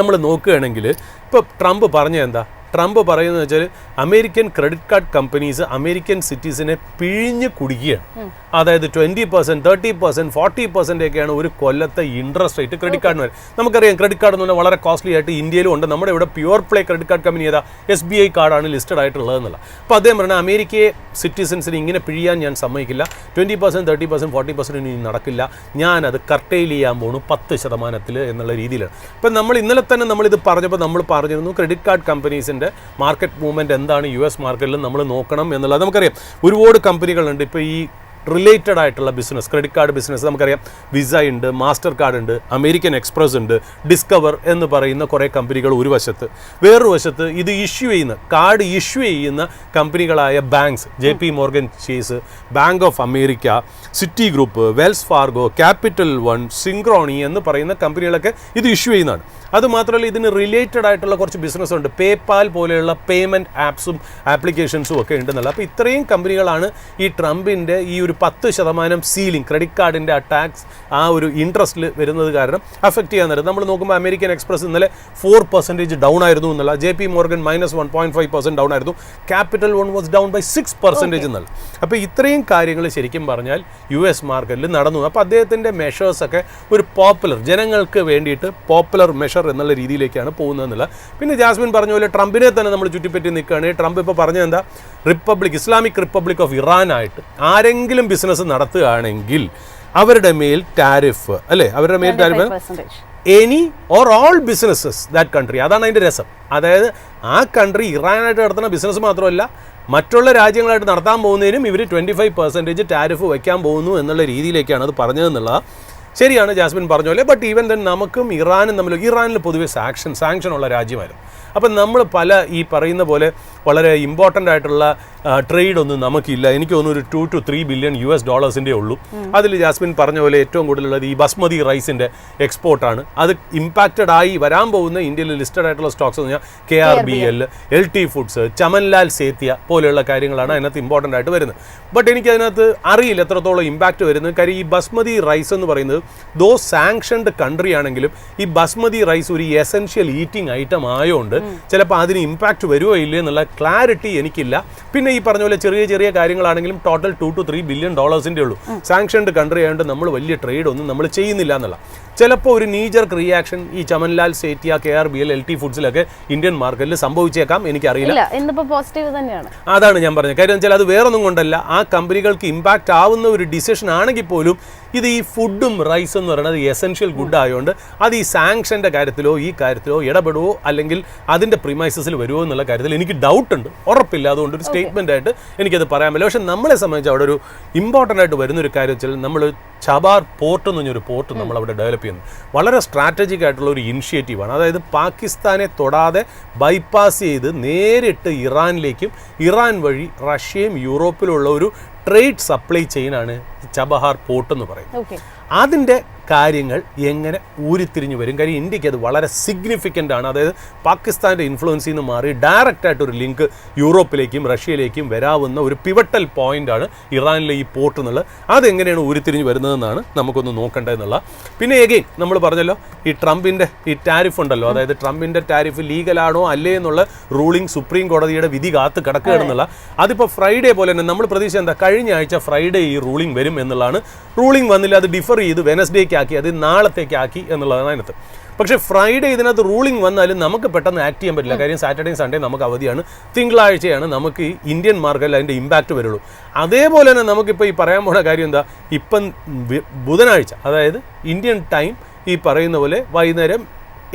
നമ്മൾ നോക്കുകയാണെങ്കിൽ ഇപ്പോൾ ട്രംപ് പറയുന്നത് വെച്ചാൽ American credit card companies American സിറ്റീസിനെ പിഴിഞ്ഞ് കുടിക്കുകയാണ്. അതായത് 20%, 30%, 40% ഒക്കെയാണ് ഒരു കൊല്ലത്തെ ഇൻട്രസ്റ്റ് റേറ്റ് ക്രെഡിറ്റ് കാർഡിന് വരെ. നമുക്കറിയാം ക്രെഡിറ്റ് കാർഡ് എന്ന് പറഞ്ഞാൽ വളരെ കോസ്റ്റ്ലി ആയിട്ട് ഇന്ത്യയിലും ഉണ്ട്. നമ്മുടെ ഇവിടെ pure play credit card company ഏതാ SBI കാർഡാണ് ലിസ്റ്റഡ് ആയിട്ടുള്ളതെന്നുള്ള. അപ്പോൾ അദ്ദേഹം പറഞ്ഞാൽ അമേരിക്കയെ സിറ്റിസൻസിന് ഇങ്ങനെ പിഴിയാൻ ഞാൻ സമ്മതിക്കില്ല, 20%, 30%, 40% ഇനി നടക്കില്ല, ഞാനത് കർട്ടെയിൽ ചെയ്യാൻ പോകുന്നു 10% എന്നുള്ള രീതിയിലാണ്. അപ്പം നമ്മൾ ഇന്നലെ തന്നെ നമ്മളിത് പറഞ്ഞപ്പോൾ നമ്മൾ പറഞ്ഞിരുന്നു ക്രെഡിറ്റ് കാർഡ് കമ്പനീസിൻ്റെ മാർക്കറ്റ് മൂവ്മെൻറ്റ് എന്താണ് US മാർക്കറ്റിൽ നമ്മൾ നോക്കണം എന്നുള്ളത്. നമുക്കറിയാം ഒരുപാട് കമ്പനികളുണ്ട് ഇപ്പോൾ ഈ റിലേറ്റഡ് ആയിട്ടുള്ള ബിസിനസ്, ക്രെഡിറ്റ് കാർഡ് ബിസിനസ്. നമുക്കറിയാം വിസ ഉണ്ട്, മാസ്റ്റർ കാർഡ് ഉണ്ട്, അമേരിക്കൻ എക്സ്പ്രസ് ഉണ്ട്, ഡിസ്കവർ എന്ന് പറയുന്ന കുറേ കമ്പനികൾ ഒരു വശത്ത്. വേറൊരു വശത്ത് ഇത് കാർഡ് ഇഷ്യൂ ചെയ്യുന്ന കമ്പനികളായ banks, JP Morgan Chase, bank of America, Citigroup, Wells Fargo, Capital One, Synchrony എന്ന് പറയുന്ന കമ്പനികളൊക്കെ ഇത് ഇഷ്യൂ ചെയ്യുന്നതാണ്. അതുമാത്രമല്ല ഇതിന് റിലേറ്റഡ് ആയിട്ടുള്ള കുറച്ച് ബിസിനസ് ഉണ്ട്, പേപാൽ പോലെയുള്ള പേയ്മെൻറ്റ് ആപ്സും ആപ്ലിക്കേഷൻസും ഒക്കെ ഉണ്ടെന്നുള്ള. അപ്പോൾ ഇത്രയും കമ്പനികളാണ് ഈ ട്രംപിൻ്റെ ഈ ഒരു 10% സീലിംഗ് ക്രെഡിറ്റ് കാർഡിൻ്റെ ടാക്സ് ആ ഒരു ഇൻട്രസ്റ്റിൽ വരുന്നത് കാരണം അഫക്റ്റ് ചെയ്യാൻ നേരം നമ്മൾ നോക്കുമ്പോൾ അമേരിക്കൻ എക്സ്പ്രസ് ഇന്നലെ 4% ഡൗൺ ആയിരുന്നു എന്നുള്ള, JP Morgan -1.5% ഡൗൺ ആയിരുന്നു, capital one was down by 6% എന്നുള്ള. അപ്പോൾ ഇത്രയും കാര്യങ്ങൾ ശരിക്കും പറഞ്ഞാൽ US മാർക്കറ്റിൽ നടന്നു. അപ്പോൾ അദ്ദേഹത്തിൻ്റെ മെഷേഴ്സൊക്കെ ഒരു പോപ്പുലർ ജനങ്ങൾക്ക് വേണ്ടിയിട്ട് പോപ്പുലർ മെഷർ എന്നുള്ള രീതിയിലേക്കാണ് പോകുന്നതെന്നുള്ള. പിന്നെ ജാസ്മിൻ പറഞ്ഞ പോലെ ട്രംപിനെ തന്നെ നമ്മൾ ചുറ്റിപ്പറ്റി നിൽക്കുകയാണ്. ട്രംപ് ഇപ്പോൾ പറഞ്ഞത് എന്താ, ഇസ്ലാമിക് റിപ്പബ്ലിക് ഓഫ് ഇറാൻ ആയിട്ട് ആരെങ്കിലും ബിസിനസ് നടത്തുകയാണെങ്കിൽ അവരുടെ മേൽ ടാരിഫ് അവരുടെ മേൽ tariff any or all businesses that country. അതാണ് അതിൻ്റെ രസം. അതായത് ആ കൺട്രി ഇറാനായിട്ട് നടത്തുന്ന ബിസിനസ് മാത്രമല്ല മറ്റുള്ള രാജ്യങ്ങളായിട്ട് നടത്താൻ പോകുന്നതിനും ഇവർ 25% ടാരിഫ് വയ്ക്കാൻ പോകുന്നു എന്നുള്ള രീതിയിലേക്കാണ് അത് പറഞ്ഞതെന്നുള്ളത്. ശരിയാണ് ജാസ്മിൻ പറഞ്ഞ പോലെ. ബട്ട് ഈവൻ ദെൻ നമുക്കും ഇറാനിൽ പൊതുവെ സാങ്ഷൻ ഉള്ള രാജ്യമായിരുന്നു. അപ്പം നമ്മൾ പല ഈ പറയുന്ന പോലെ വളരെ ഇമ്പോർട്ടൻ്റ് ആയിട്ടുള്ള ട്രേഡ് ഒന്നും നമുക്കില്ല. എനിക്ക് തോന്നുന്നു ഒരു $2 to $3 billion ഉള്ളൂ. അതിൽ ജാസ്മിൻ പറഞ്ഞ പോലെ ഏറ്റവും കൂടുതലുള്ളത് ഈ ബസ്മതി റൈസിൻ്റെ എക്സ്പോർട്ടാണ്. അത് ഇമ്പാക്റ്റഡ് ആയി വരാൻ പോകുന്ന ഇന്ത്യയിൽ ലിസ്റ്റഡ് ആയിട്ടുള്ള സ്റ്റോക്സ് എന്ന് പറഞ്ഞാൽ KRBL, LT ഫുഡ്സ്, ചമൻലാൽ സേത്തിയ പോലെയുള്ള കാര്യങ്ങളാണ് അതിനകത്ത് ഇമ്പോർട്ടൻ്റ് ആയിട്ട് വരുന്നത്. ബട്ട് എനിക്കതിനകത്ത് അറിയില്ല എത്രത്തോളം ഇമ്പാക്റ്റ് വരുന്നത്. കാര്യം ഈ ബസ്മതി റൈസ് എന്ന് പറയുന്നത് സാങ്ഷൻഡ് കൺട്രി ആണെങ്കിലും ഈ ബസ്മതി റൈസ് ഒരു എസെൻഷ്യൽ ഈറ്റിംഗ് ഐറ്റം ആയതുകൊണ്ട് ചിലപ്പോൾ അതിന് ഇമ്പാക്റ്റ് വരുമോ ഇല്ലേ എന്നുള്ള ക്ലാരിറ്റി എനിക്കില്ല. പിന്നെ ഈ പറഞ്ഞ പോലെ ചെറിയ ചെറിയ കാര്യങ്ങളാണെങ്കിലും ടോട്ടൽ $2 to $3 billion ഉള്ളൂ. സാങ്ഷൻഡ് കൺട്രി ആയതുകൊണ്ട് നമ്മൾ വലിയ ട്രേഡ് ഒന്നും നമ്മൾ ചെയ്യുന്നില്ല എന്നുള്ള. ചിലപ്പോൾ ഒരു നീജർക്ക് റിയാക്ഷൻ ഈ ചമൻലാൽ, സേറ്റിയ, KRBL, LT ഫുഡ്സിലൊക്കെ ഇന്ത്യൻ മാർക്കറ്റിൽ സംഭവിച്ചേക്കാം, എനിക്കറിയില്ല. അതാണ് ഞാൻ പറഞ്ഞത്. കാര്യം വെച്ചാൽ അത് വേറൊന്നും കൊണ്ടല്ല, ആ കമ്പനികൾക്ക് ഇമ്പാക്റ്റ് ആവുന്ന ഒരു ഡിസിഷൻ ആണെങ്കിൽ പോലും ഇത് ഈ ഫുഡും റൈസും എന്ന് പറയുന്നത് എസെൻഷ്യൽ ഗുഡ് ആയതുകൊണ്ട് അത് ഈ സാങ്ഷൻ്റെ കാര്യത്തിലോ ഈ കാര്യത്തിലോ ഇടപെടുവോ അല്ലെങ്കിൽ അതിൻ്റെ പ്രിമൈസസിൽ വരുമോ എന്നുള്ള കാര്യത്തിൽ എനിക്ക് ഡൗട്ടുണ്ട്, ഉറപ്പില്ല. അതുകൊണ്ട് ഒരു സ്റ്റേറ്റ്മെൻ്റ് ആയിട്ട് എനിക്കത് പറയാൻ പറ്റില്ല. പക്ഷേ നമ്മളെ സംബന്ധിച്ച് അവിടെ ഒരു ഇമ്പോർട്ടൻ്റ് ആയിട്ട് വരുന്നൊരു കാര്യം വെച്ചാൽ നമ്മൾ ചബാർ പോർട്ട് എന്ന് പറഞ്ഞൊരു പോർട്ട് നമ്മൾ അവിടെ ഡെവലപ്പ് ചെയ്യുന്നു. വളരെ സ്ട്രാറ്റജിക് ആയിട്ടുള്ള ഒരു ഇനിഷ്യേറ്റീവാണ്. അതായത് പാകിസ്ഥാനെ തൊടാതെ ബൈപ്പാസ് ചെയ്ത് നേരിട്ട് ഇറാനിലേക്കും ഇറാൻ വഴി റഷ്യയും യൂറോപ്പിലുള്ള ഒരു ട്രേഡ് സപ്ലൈ ചെയിനാണ് ചബഹാർ പോർട്ട് എന്ന് പറയുന്നത്. അതിൻ്റെ കാര്യങ്ങൾ എങ്ങനെ ഊരിത്തിരിഞ്ഞു വരും? കാര്യം ഇന്ത്യക്ക് അത് വളരെ സിഗ്നിഫിക്കൻ്റ് ആണ്. അതായത് പാകിസ്ഥാൻ്റെ ഇൻഫ്ലുവൻസിൽ നിന്ന് മാറി ഡയറക്റ്റായിട്ടൊരു ലിങ്ക് യൂറോപ്പിലേക്കും റഷ്യയിലേക്കും വരാവുന്ന ഒരു പിവട്ടൽ പോയിൻ്റാണ് ഇറാനിലെ ഈ പോർട്ട് എന്നുള്ളത്. അതെങ്ങനെയാണ് ഊരിത്തിരിഞ്ഞു വരുന്നതെന്നാണ് നമുക്കൊന്ന് നോക്കേണ്ടതെന്നുള്ള. പിന്നെ എഗെയിൻ നമ്മൾ പറഞ്ഞല്ലോ ഈ ട്രംപിൻ്റെ ഈ ടാരിഫ് ഉണ്ടല്ലോ, അതായത് ട്രംപിൻ്റെ ടാരിഫ് ലീഗലാണോ അല്ലേ എന്നുള്ള റൂളിംഗ് സുപ്രീം കോടതിയുടെ വിധി കാത്ത് കിടക്കുകയാണെന്നുള്ള. അതിപ്പോൾ ഫ്രൈഡേ പോലെ തന്നെ നമ്മൾ പ്രതീക്ഷ എന്താ, കഴിഞ്ഞ ആഴ്ച ഫ്രൈഡേ ഈ റൂളിംഗ് വരും എന്നുള്ളതാണ്. റൂളിംഗ് വന്നില്ല, അത് ഡിഫർ ചെയ്ത് വെനസ്ഡേക്ക് ആക്കി, അത് നാളത്തേക്ക് ആക്കി എന്നുള്ളതാണ് അതിനകത്ത്. പക്ഷേ ഫ്രൈഡേ ഇതിനകത്ത് റൂളിംഗ് വന്നാലും നമുക്ക് പെട്ടെന്ന് ആക്ട് ചെയ്യാൻ പറ്റില്ല. കാര്യം സാറ്റർഡേയും സൺഡേ നമുക്ക് അവധിയാണ്, തിങ്കളാഴ്ചയാണ് നമുക്ക് ഈ ഇന്ത്യൻ മാർക്കറ്റിൽ അതിൻ്റെ ഇമ്പാക്റ്റ് വരുള്ളൂ. അതേപോലെ തന്നെ നമുക്കിപ്പോൾ ഈ പറയാൻ പോകുന്ന കാര്യം എന്താ, ഇപ്പം ബുധനാഴ്ച അതായത് ഇന്ത്യൻ ടൈം ഈ പറയുന്ന പോലെ വൈകുന്നേരം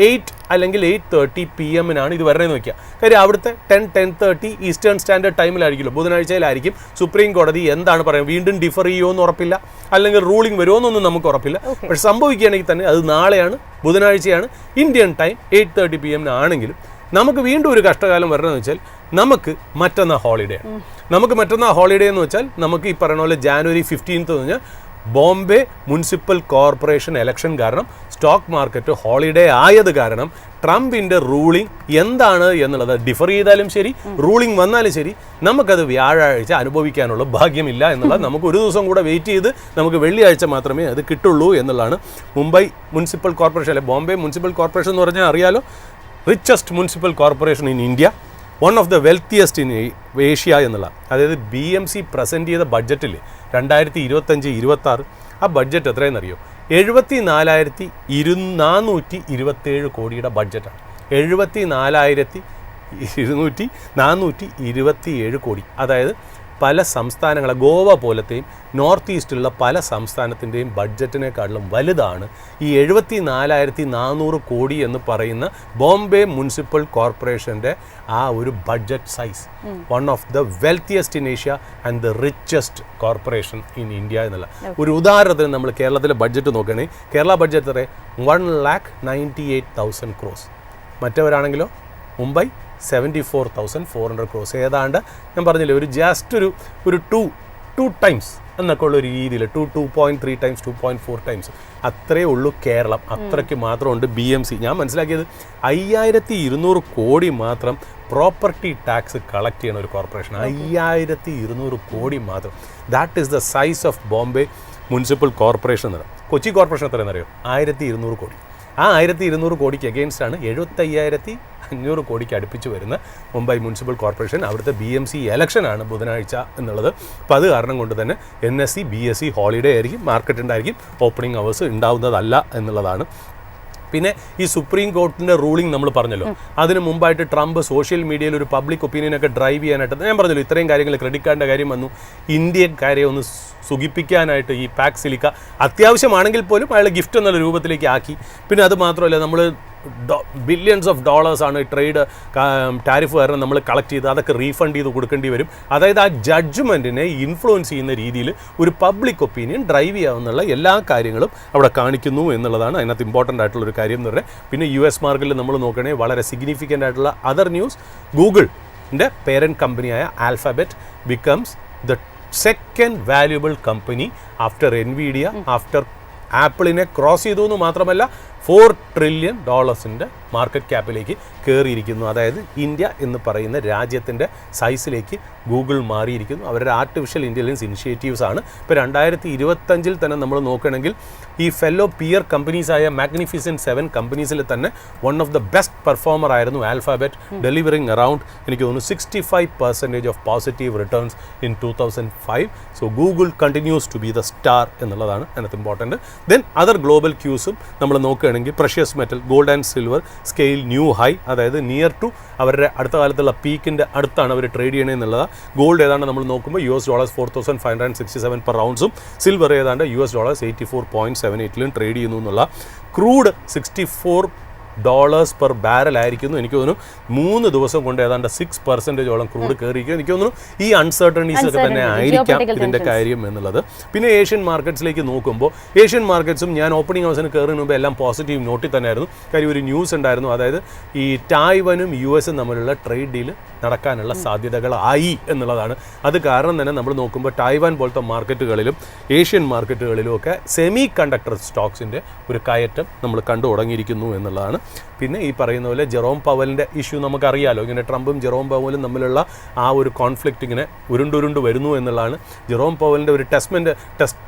8 അല്ലെങ്കിൽ 8:30 PM ഇത് വരണമെന്ന് വയ്ക്കുക. കാര്യം അവിടുത്തെ 10-10:30 ഈസ്റ്റേൺ സ്റ്റാൻഡേർഡ് ടൈമിലായിരിക്കുമല്ലോ, ബുധനാഴ്ചയിലായിരിക്കും. സുപ്രീം കോടതി എന്താണ് പറയുക, വീണ്ടും ഡിഫർ ചെയ്യുമോ എന്ന് ഉറപ്പില്ല, അല്ലെങ്കിൽ റൂളിംഗ് വരുമോ എന്നൊന്നും നമുക്ക് ഉറപ്പില്ല. പക്ഷെ സംഭവിക്കുകയാണെങ്കിൽ തന്നെ അത് നാളെയാണ്, ബുധനാഴ്ചയാണ്, ഇന്ത്യൻ ടൈം 8:30 PM ആണെങ്കിലും നമുക്ക് വീണ്ടും ഒരു കഷ്ടകാലം വരണമെന്ന് വെച്ചാൽ നമുക്ക് മറ്റന്നാൾ ഹോളിഡേ ആണ്. നമുക്ക് മറ്റന്നാൾ ഹോളിഡേ എന്ന് വെച്ചാൽ നമുക്ക് ഈ പറയുന്ന പോലെ January 15th എന്ന് പറഞ്ഞാൽ ബോംബെ മുനിസിപ്പൽ കോർപ്പറേഷൻ ഇലക്ഷൻ കാരണം സ്റ്റോക്ക് മാർക്കറ്റ് ഹോളിഡേ ആയത് കാരണം ട്രംപിൻ്റെ റൂളിംഗ് എന്താണ് എന്നുള്ളത് ഡിഫർ ചെയ്താലും ശരി, റൂളിംഗ് വന്നാലും ശരി, നമുക്കത് വ്യാഴാഴ്ച അനുഭവിക്കാനുള്ള ഭാഗ്യമില്ല എന്നുള്ളത്. നമുക്ക് ഒരു ദിവസം കൂടെ വെയിറ്റ് ചെയ്ത് നമുക്ക് വെള്ളിയാഴ്ച മാത്രമേ അത് കിട്ടുള്ളൂ എന്നുള്ളതാണ്. മുംബൈ മുനിസിപ്പൽ കോർപ്പറേഷൻ അല്ലെ ബോംബെ മുനിസിപ്പൽ കോർപ്പറേഷൻ എന്ന് പറഞ്ഞാൽ അറിയാലോ, richest municipal corporation in India, one of the wealthiest in Asia എന്നുള്ള. അതായത് BMC പ്രസൻറ്റ് ചെയ്ത ബഡ്ജറ്റിൽ 2025-26 ആ ബഡ്ജറ്റ് എത്രയെന്നറിയോ? 74,427 കോടിയുടെ ബഡ്ജറ്റാണ്. 74,427 കോടി. അതായത് പല സംസ്ഥാനങ്ങളെ, ഗോവ പോലത്തെയും നോർത്ത് ഈസ്റ്റിലുള്ള പല സംസ്ഥാനത്തിൻ്റെയും ബഡ്ജറ്റിനേക്കാളും വലുതാണ് ഈ 74,400 കോടി എന്ന് പറയുന്ന ബോംബെ മുനിസിപ്പൽ കോർപ്പറേഷൻ്റെ ആ ഒരു budget size. One of the wealthiest in Asia and the richest corporation in India എന്നുള്ള. ഒരു ഉദാഹരണത്തിന് നമ്മൾ കേരളത്തിലെ ബഡ്ജറ്റ് നോക്കുകയാണെങ്കിൽ കേരള ബഡ്ജറ്റ് എത്ര? 1,98,000 crores. മറ്റവരാണെങ്കിലോ മുംബൈ 74,400 crores. ഏതാണ്ട് ഞാൻ പറഞ്ഞില്ലേ, ഒരു ജസ്റ്റ് ഒരു ടു ടൈംസ് എന്നൊക്കെ ഉള്ളൊരു രീതിയിൽ 2.3 times 2.4 times അത്രയേ ഉള്ളൂ കേരളം. അത്രയ്ക്ക് മാത്രമുണ്ട് BMC. ഞാൻ മനസ്സിലാക്കിയത് 5,200 കോടി മാത്രം പ്രോപ്പർട്ടി ടാക്സ് കളക്ട് ചെയ്യുന്ന ഒരു കോർപ്പറേഷൻ. 5,200 കോടി മാത്രം. That is the size of Bombay municipal corporation എന്ന് പറയുന്നത്. കൊച്ചി കോർപ്പറേഷൻ എത്രയെന്നറിയോ? 1,200 കോടി. ആ 1,200 കോടിക്ക് അഗെയിൻസ്റ്റാണ് 75,500 കോടിക്ക് അടുപ്പിച്ച് വരുന്ന മുംബൈ മുനിസിപ്പൽ കോർപ്പറേഷൻ. അവിടുത്തെ BMC ഇലക്ഷനാണ് ബുധനാഴ്ച എന്നുള്ളത്. അപ്പോൾ അത് കാരണം കൊണ്ട് തന്നെ NSE BSE ഹോളിഡേ ആയിരിക്കും, മാർക്കറ്റ് ഉണ്ടായിരിക്കും, ഓപ്പണിംഗ് അവേഴ്സ് ഉണ്ടാവുന്നതല്ല എന്നുള്ളതാണ്. പിന്നെ ഈ സുപ്രീം കോർട്ടിൻ്റെ റൂളിംഗ് നമ്മൾ പറഞ്ഞല്ലോ, അതിന് മുമ്പായിട്ട് ട്രംപ് സോഷ്യൽ മീഡിയയിൽ ഒരു പബ്ലിക് ഒപ്പീനിയനൊക്കെ ഡ്രൈവ് ചെയ്യാനായിട്ട് ഞാൻ പറഞ്ഞല്ലോ, ഇത്രയും കാര്യങ്ങൾ, ക്രെഡിറ്റ് കാർഡിൻ്റെ കാര്യം വന്നു, ഇന്ത്യക്കാരെ ഒന്ന് സുഖിപ്പിക്കാനായിട്ട് ഈ പാക് സിലിക്ക അത്യാവശ്യമാണെങ്കിൽ പോലും അയാൾ ഗിഫ്റ്റ് എന്നുള്ള രൂപത്തിലേക്ക് ആക്കി. പിന്നെ അത് മാത്രമല്ല, നമ്മൾ ബില്യൺസ് ഓഫ് ഡോളേഴ്സാണ് ട്രേഡ് ടാരിഫ് കാരണം നമ്മൾ കളക്ട് ചെയ്ത് അതൊക്കെ റീഫണ്ട് ചെയ്ത് കൊടുക്കേണ്ടി വരും. അതായത് ആ ജഡ്ജ്മെൻറ്റിനെ ഇൻഫ്ലുവൻസ് ചെയ്യുന്ന രീതിയിൽ ഒരു പബ്ലിക് ഒപ്പീനിയൻ ഡ്രൈവ് ചെയ്യാവുന്ന എല്ലാ കാര്യങ്ങളും അവിടെ കാണിക്കുന്നു എന്നുള്ളതാണ് അതിനകത്ത് ഇമ്പോർട്ടൻ്റ് ആയിട്ടുള്ളൊരു കാര്യം എന്ന് പറയുന്നത്. പിന്നെ US മാർക്കറ്റിൽ നമ്മൾ നോക്കുകയാണെങ്കിൽ വളരെ സിഗ്നിഫിക്കൻ്റ് ആയിട്ടുള്ള അതർ ന്യൂസ്, ഗൂഗിളിൻ്റെ പേരൻറ്റ് കമ്പനിയായ Alphabet becomes the second valuable company after NVIDIA, after ആപ്പിളിനെ ക്രോസ് ചെയ്തു എന്ന് മാത്രമല്ല $4 ട്രില്യൺ മാർക്കറ്റ് ക്യാപ്പിലേക്ക് കയറിയിരിക്കുന്നു. അതായത് ഇന്ത്യ എന്ന് പറയുന്ന രാജ്യത്തിൻ്റെ സൈസിലേക്ക് ഗൂഗിൾ മാറിയിരിക്കുന്നു. അവരുടെ ആർട്ടിഫിഷ്യൽ ഇൻ്റലിജൻസ് ഇനിഷ്യേറ്റീവ്സ് ആണ്. ഇപ്പോൾ 2025 തന്നെ നമ്മൾ നോക്കുകയാണെങ്കിൽ ഈ ഫെല്ലോ പിയർ കമ്പനീസായ മാഗ്നിഫിസൻറ്റ് 7 കമ്പനീസിൽ തന്നെ one of the best performer ആയിരുന്നു ആൽഫാബെറ്റ്, ഡെലിവറിങ് അറൌണ്ട് എനിക്ക് തോന്നുന്നു 65% ഓഫ് positive returns in 2005. So Google continues to be the star എന്നുള്ളതാണ് അതിനകത്ത് ഇമ്പോർട്ടൻറ്റ്. ദെൻ അതർ ഗ്ലോബൽ ക്യൂസും നമ്മൾ നോക്കുകയാണെങ്കിൽ precious metal, gold and silver scale new high, അതായത് നിയർ ടു അവരുടെ അടുത്ത കാലത്തുള്ള പീക്കിൻ്റെ അടുത്താണ് അവർ ട്രേഡ് ചെയ്യണേ എന്നുള്ളത്. ഗോൾഡ് ഏതാണ്ട് നമ്മൾ നോക്കുമ്പോൾ $4,567 per ounce, സിൽവർ ഏതാണ്ട് $84.78 ട്രേഡ് ചെയ്യുന്നു എന്നുള്ള. ക്രൂഡ് $64 per barrel ആയിരിക്കുന്നു. എനിക്ക് തോന്നുന്നു 3 ദിവസം കൊണ്ട് ഏതാണ്ട് 6% ക്രൂഡ് കയറിയിരിക്കും. എനിക്ക് തോന്നുന്നു ഈ അൺസർട്ടണിറ്റീസ് ഒക്കെ തന്നെ ആയിരിക്കാം ഇതിൻ്റെ കാര്യം എന്നുള്ളത്. പിന്നെ ഏഷ്യൻ മാർക്കറ്റ്സിലേക്ക് നോക്കുമ്പോൾ ഏഷ്യൻ മാർക്കറ്റ്സും ഞാൻ ഓപ്പണിംഗ് ഹൗസിന് കയറുന്നതിന് മുമ്പ് എല്ലാം പോസിറ്റീവ് നോട്ടിൽ തന്നെയായിരുന്നു. കാര്യം ഒരു ന്യൂസ് ഉണ്ടായിരുന്നു, അതായത് ഈ തായ്വാനും US തമ്മിലുള്ള ട്രേഡ് ഡീൽ നടക്കാനുള്ള സാധ്യതകളായി എന്നുള്ളതാണ്. അത് കാരണം തന്നെ നമ്മൾ നോക്കുമ്പോൾ തായ്വാൻ പോലത്തെ മാർക്കറ്റുകളിലും ഏഷ്യൻ മാർക്കറ്റുകളിലും ഒക്കെ സെമി കണ്ടക്ടർ സ്റ്റോക്സിൻ്റെ ഒരു കയറ്റം നമ്മൾ കണ്ടു തുടങ്ങിയിരിക്കുന്നു എന്നുള്ളതാണ്. പിന്നെ ഈ പറയുന്ന പോലെ ജെറോം പവലിൻ്റെ ഇഷ്യൂ നമുക്കറിയാലോ. ഇങ്ങനെ ട്രംപും ജെറോം പവലും തമ്മിലുള്ള ആ ഒരു കോൺഫ്ലിക്റ്റ് ഇങ്ങനെ ഉരുണ്ടുരുണ്ട് വരുന്നു എന്നുള്ളതാണ്. ജെറോം പവലിൻ്റെ ഒരു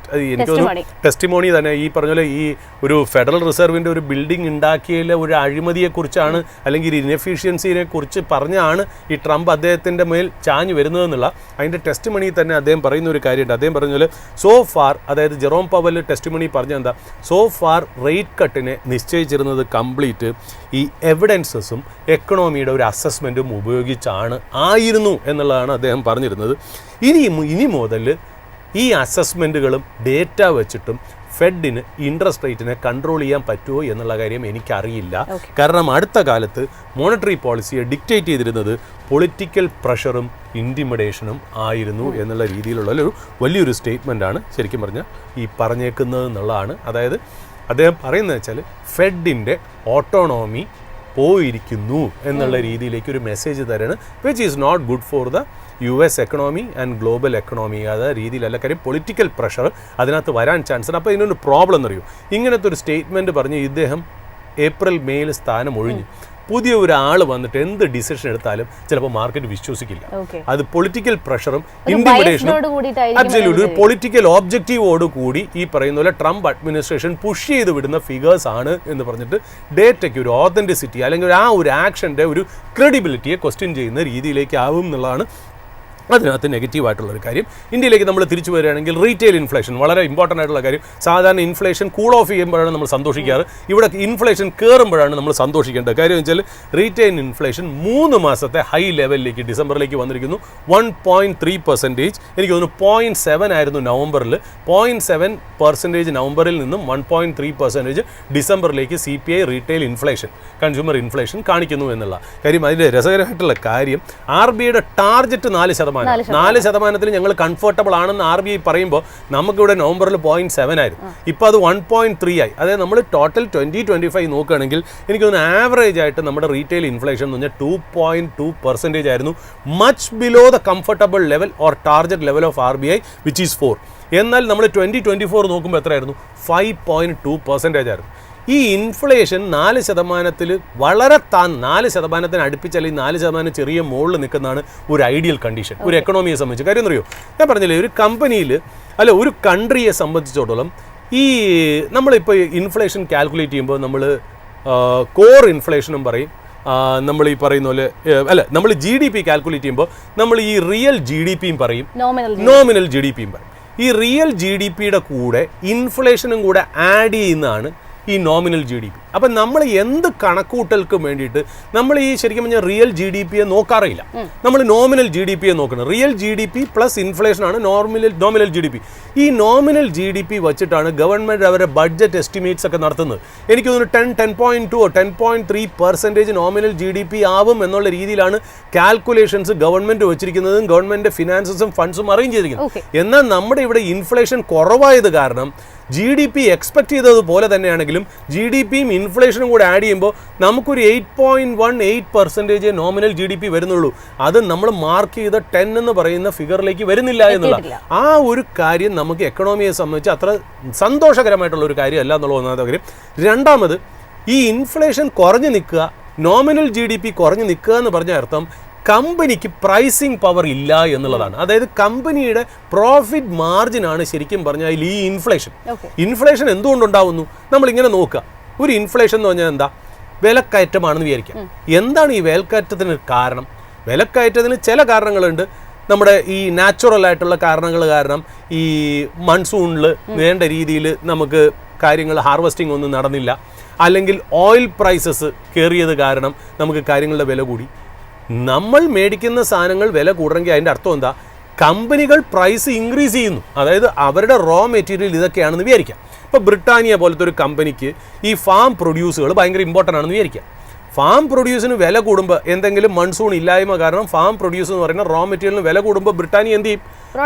ടെസ്റ്റിമോണി തന്നെ ഈ പറഞ്ഞ പോലെ ഈ ഒരു ഫെഡറൽ റിസർവിൻ്റെ ഒരു ബിൽഡിംഗ് ഉണ്ടാക്കിയതിലെ ഒരു അഴിമതിയെക്കുറിച്ചാണ് അല്ലെങ്കിൽ ഒരു ഇൻഎഫിഷ്യൻസിനെ കുറിച്ച് പറഞ്ഞാണ് ഈ ട്രംപ് അദ്ദേഹത്തിൻ്റെ മേൽ ചാഞ്ഞു വരുന്നതെന്നുള്ള അതിൻ്റെ ടെസ്റ്റിമണി തന്നെ അദ്ദേഹം പറയുന്ന ഒരു കാര്യമുണ്ട്. അദ്ദേഹം പറഞ്ഞ പോലെ സോ ഫാർ, അതായത് ജെറോം പവൽ ടെസ്റ്റിമണി പറഞ്ഞ എന്താ, സോ ഫാർ റേറ്റ് കട്ടിനെ നിശ്ചയിച്ചിരുന്നത് കംപ്ലീറ്റ് ഈ എവിഡൻസസും എക്കണോമിയുടെ ഒരു അസസ്മെൻറ്റും ആയിരുന്നു എന്നുള്ളതാണ് അദ്ദേഹം പറഞ്ഞിരുന്നത്. ഇനി മുതൽ ഈ അസസ്മെൻറ്റുകളും ഡേറ്റ വെച്ചിട്ടും ഫെഡിന് ഇൻട്രസ്റ്റ് റേറ്റിനെ കൺട്രോൾ ചെയ്യാൻ പറ്റുമോ എന്നുള്ള കാര്യം എനിക്കറിയില്ല. കാരണം അടുത്ത കാലത്ത് മോണിറ്ററി പോളിസിയെ ഡിക്റ്റേറ്റ് ചെയ്തിരുന്നത് പൊളിറ്റിക്കൽ പ്രഷറും ഇൻറ്റിമിഡേഷനും ആയിരുന്നു എന്നുള്ള രീതിയിലുള്ള ഒരു വലിയൊരു സ്റ്റേറ്റ്മെൻറ്റാണ് ശരിക്കും പറഞ്ഞാൽ ഈ പറഞ്ഞേക്കുന്നത് എന്നുള്ളതാണ്. അതായത് അദ്ദേഹം പറയുന്നത് വെച്ചാൽ ഫെഡിൻ്റെ ഓട്ടോണോമി പോയിരിക്കുന്നു എന്നുള്ള രീതിയിലേക്ക് ഒരു മെസ്സേജ് തരാണ്, which is not good for the US economy and global economy. അത് രീതിയിലല്ല, കാര്യം പൊളിറ്റിക്കൽ പ്രഷർ അതിനകത്ത് വരാൻ ചാൻസ് ഉണ്ട്. അപ്പോൾ ഇതിനൊരു പ്രോബ്ലം എന്നറിയൂ, ഇങ്ങനത്തെ ഒരു സ്റ്റേറ്റ്മെൻറ്റ് പറഞ്ഞ് ഇദ്ദേഹം ഏപ്രിൽ മെയിൽ സ്ഥാനം ഒഴിഞ്ഞു. പുതിയ ഒരാൾ വന്നിട്ട് എന്ത് ഡിസിഷൻ എടുത്താലും ചിലപ്പോൾ മാർക്കറ്റ് വിശ്വസിക്കില്ല. അത് പൊളിറ്റിക്കൽ പ്രഷറും ഇൻറ്റിമിഡേഷനും അബ്സല്യൂട്ട്ലി ഒരു പൊളിറ്റിക്കൽ ഓബ്ജക്റ്റീവോട് കൂടി ഈ പറയുന്ന പോലെ ട്രംപ് അഡ്മിനിസ്ട്രേഷൻ പുഷ് ചെയ്ത് വിടുന്ന ഫിഗേഴ്സ് ആണ് എന്ന് പറഞ്ഞിട്ട് ഡേറ്റയ്ക്ക് ഒരു ഓതൻറ്റിസിറ്റി അല്ലെങ്കിൽ ആ ഒരു ആക്ഷൻ്റെ ഒരു ക്രെഡിബിലിറ്റിയെ ക്വസ്റ്റ്യൻ ചെയ്യുന്ന രീതിയിലേക്ക് ആവും എന്നുള്ളതാണ് അതിനകത്ത് നെഗറ്റീവായിട്ടുള്ളൊരു കാര്യം. ഇന്ത്യയിലേക്ക് നമ്മൾ തിരിച്ചു വരികയാണെങ്കിൽ റീറ്റെയിൽ ഇൻഫ്ലേഷൻ വളരെ ഇമ്പോർട്ടൻ്റ് ആയിട്ടുള്ള കാര്യം. സാധാരണ ഇൻഫ്ലേഷൻ കൂൾ ഓഫ് ചെയ്യുമ്പോഴാണ് നമ്മൾ സന്തോഷിക്കാറ്, ഇവിടെ ഇൻഫ്ലേഷൻ കയറുമ്പോഴാണ് നമ്മൾ സന്തോഷിക്കേണ്ടത്. കാര്യം വെച്ചാൽ റീറ്റെയിൽ ഇൻഫ്ലേഷൻ 3 മാസത്തെ ഹൈ ലെവലിലേക്ക് ഡിസംബറിലേക്ക് വന്നിരിക്കുന്നു. 1.3%. എനിക്ക് തോന്നുന്നു 0.7 ആയിരുന്നു നവംബറിൽ. 0.7% നവംബറിൽ നിന്നും 1.3% ഡിസംബറിലേക്ക് CPI retail inflation, consumer inflation കാണിക്കുന്നു എന്നുള്ള കാര്യം. അതിൻ്റെ രസകരമായിട്ടുള്ള കാര്യം RBIയുടെ ടാർഗറ്റ് 4%. 4% ഞങ്ങൾ കംഫർട്ടബിൾ ആണെന്ന് RBI പറയുമ്പോൾ നമുക്കിവിടെ നവംബറിൽ 0.7 ആയിരുന്നു, ഇപ്പോൾ അത് 1.3 ആയി. അതായത് നമ്മൾ ടോട്ടൽ 2025 നോക്കുകയാണെങ്കിൽ എനിക്ക് തോന്നുന്നു ആവറേജ് ആയിട്ട് നമ്മുടെ റീറ്റെയിൽ ഇൻഫ്ലേഷൻ എന്ന് പറഞ്ഞാൽ 2.2% ആയിരുന്നു, much below the comfortable level or target level of RBI which is 4. എന്നാൽ നമ്മൾ 2024 നോക്കുമ്പോൾ എത്രയായിരുന്നു? 5.2% ആയിരുന്നു. ഈ ഇൻഫ്ലേഷൻ 4% വളരെ 4% അടുപ്പിച്ച് അല്ലെങ്കിൽ 4% ചെറിയ മുകളിൽ നിൽക്കുന്നതാണ് ഒരു ഐഡിയൽ കണ്ടീഷൻ ഒരു എക്കണോമിയെ സംബന്ധിച്ച്. കാര്യം അറിയോ, ഞാൻ പറഞ്ഞില്ലേ, ഒരു കമ്പനിയിൽ അല്ല ഒരു കൺട്രിയെ സംബന്ധിച്ചിടത്തോളം ഈ നമ്മളിപ്പോൾ ഇൻഫ്ലേഷൻ കാൽക്കുലേറ്റ് ചെയ്യുമ്പോൾ നമ്മൾ കോർ ഇൻഫ്ലേഷനും പറയും, നമ്മൾ ഈ പറയുന്ന പോലെ അല്ല നമ്മൾ GDP കാൽക്കുലേറ്റ് ചെയ്യുമ്പോൾ നമ്മൾ ഈ റിയൽ GDPയും പറയും, നോമിനൽ GDPയും പറയും. ഈ റിയൽ GDPയുടെ കൂടെ ഇൻഫ്ലേഷനും കൂടെ ആഡ് ചെയ്യുന്നതാണ് ഈ നോമിനൽ GDP. അപ്പം നമ്മൾ എന്ത് കണക്കൂട്ടൽക്കും വേണ്ടിയിട്ട് നമ്മൾ ഈ ശരിക്കും പറഞ്ഞാൽ റിയൽ GDPയെ നോക്കാറില്ല, നമ്മൾ നോമിനൽ GDPയെ നോക്കണം. റിയൽ GDP പ്ലസ് ഇൻഫ്ലേഷനാണ് നോമിനൽ GDP. ഈ നോമിനൽ GDP വെച്ചിട്ടാണ് ഗവൺമെൻറ് അവരുടെ ബഡ്ജറ്റ് എസ്റ്റിമേറ്റ്സ് ഒക്കെ നടത്തുന്നത്. എനിക്ക് തോന്നുന്നു 10.2 or 10.3% നോമിനൽ GDP ആവും എന്നുള്ള രീതിയിലാണ് കാൽക്കുലേഷൻസ് ഗവൺമെൻറ് വെച്ചിരിക്കുന്നതും ഗവൺമെൻറ് ഫിനാൻസസും ഫണ്ട്സും അറേഞ്ച് ചെയ്തിരിക്കുന്നത്. എന്നാൽ നമ്മുടെ ഇവിടെ ഇൻഫ്ലേഷൻ കുറവായത് കാരണം GDP എക്സ്പെക്ട് ചെയ്തതുപോലെ തന്നെയാണെങ്കിലും GDPയും ഇൻഫ്ലേഷനും കൂടെ ആഡ് ചെയ്യുമ്പോൾ നമുക്കൊരു 8.18% നോമിനൽ GDP വരുന്നുള്ളൂ. അത് നമ്മൾ മാർക്ക് ചെയ്ത 10 എന്ന് പറയുന്ന ഫിഗറിലേക്ക് വരുന്നില്ല എന്നുള്ള ആ ഒരു കാര്യം നമുക്ക് എക്കണോമിയെ സംബന്ധിച്ച് അത്ര സന്തോഷകരമായിട്ടുള്ള ഒരു കാര്യമല്ല എന്നുള്ള ഒന്നാമത്തെ കാര്യം. രണ്ടാമത്, ഈ ഇൻഫ്ലേഷൻ കുറഞ്ഞു നിൽക്കുക, നോമിനൽ GDP കുറഞ്ഞു നിൽക്കുക എന്ന് പറഞ്ഞ അർത്ഥം കമ്പനിക്ക് പ്രൈസിങ് പവർ ഇല്ല എന്നുള്ളതാണ്. അതായത് കമ്പനിയുടെ പ്രോഫിറ്റ് മാർജിനാണ് ശരിക്കും പറഞ്ഞാൽ ഈ ഇൻഫ്ലേഷൻ എന്തുകൊണ്ടുണ്ടാവുന്നു? നമ്മളിങ്ങനെ നോക്കുക. ഒരു ഇൻഫ്ലേഷൻ എന്ന് പറഞ്ഞാൽ എന്താ? വിലക്കയറ്റമാണെന്ന് വിചാരിക്കാം. എന്താണ് ഈ വിലക്കയറ്റത്തിന് കാരണം? വിലക്കയറ്റത്തിന് ചില കാരണങ്ങളുണ്ട്. നമ്മുടെ ഈ നാച്ചുറൽ ആയിട്ടുള്ള കാരണങ്ങൾ കാരണം ഈ മൺസൂണിൽ വേണ്ട രീതിയിൽ നമുക്ക് കാര്യങ്ങൾ ഹാർവെസ്റ്റിംഗ് ഒന്നും നടന്നില്ല, അല്ലെങ്കിൽ ഓയിൽ പ്രൈസസ് കയറിയത് കാരണം നമുക്ക് കാര്യങ്ങളുടെ വില കൂടി. നമ്മൾ മേടിക്കുന്ന സാധനങ്ങൾ വില കൂടണമെങ്കിൽ അതിൻ്റെ അർത്ഥം എന്താ? കമ്പനികൾ പ്രൈസ് ഇൻക്രീസ് ചെയ്യുന്നു. അതായത് അവരുടെ റോ മെറ്റീരിയൽ ഇതൊക്കെയാണെന്ന് വിചാരിക്കാം. ഇപ്പോൾ ബ്രിട്ടാനിയ പോലത്തെ ഒരു കമ്പനിക്ക് ഈ ഫാം പ്രൊഡ്യൂസുകൾ ഭയങ്കര ഇമ്പോർട്ടൻ്റ് ആണെന്ന് വിചാരിക്കാം. ഫാം പ്രൊഡ്യൂസിന് വില കൂടുമ്പോൾ, എന്തെങ്കിലും മൺസൂൺ ഇല്ലായ്മ കാരണം ഫാം പ്രൊഡ്യൂസ് എന്ന് പറയുന്ന റോ മെറ്റീരിയലിന് വില കൂടുമ്പോൾ ബ്രിട്ടാനിയ എന്ത് ചെയ്യും?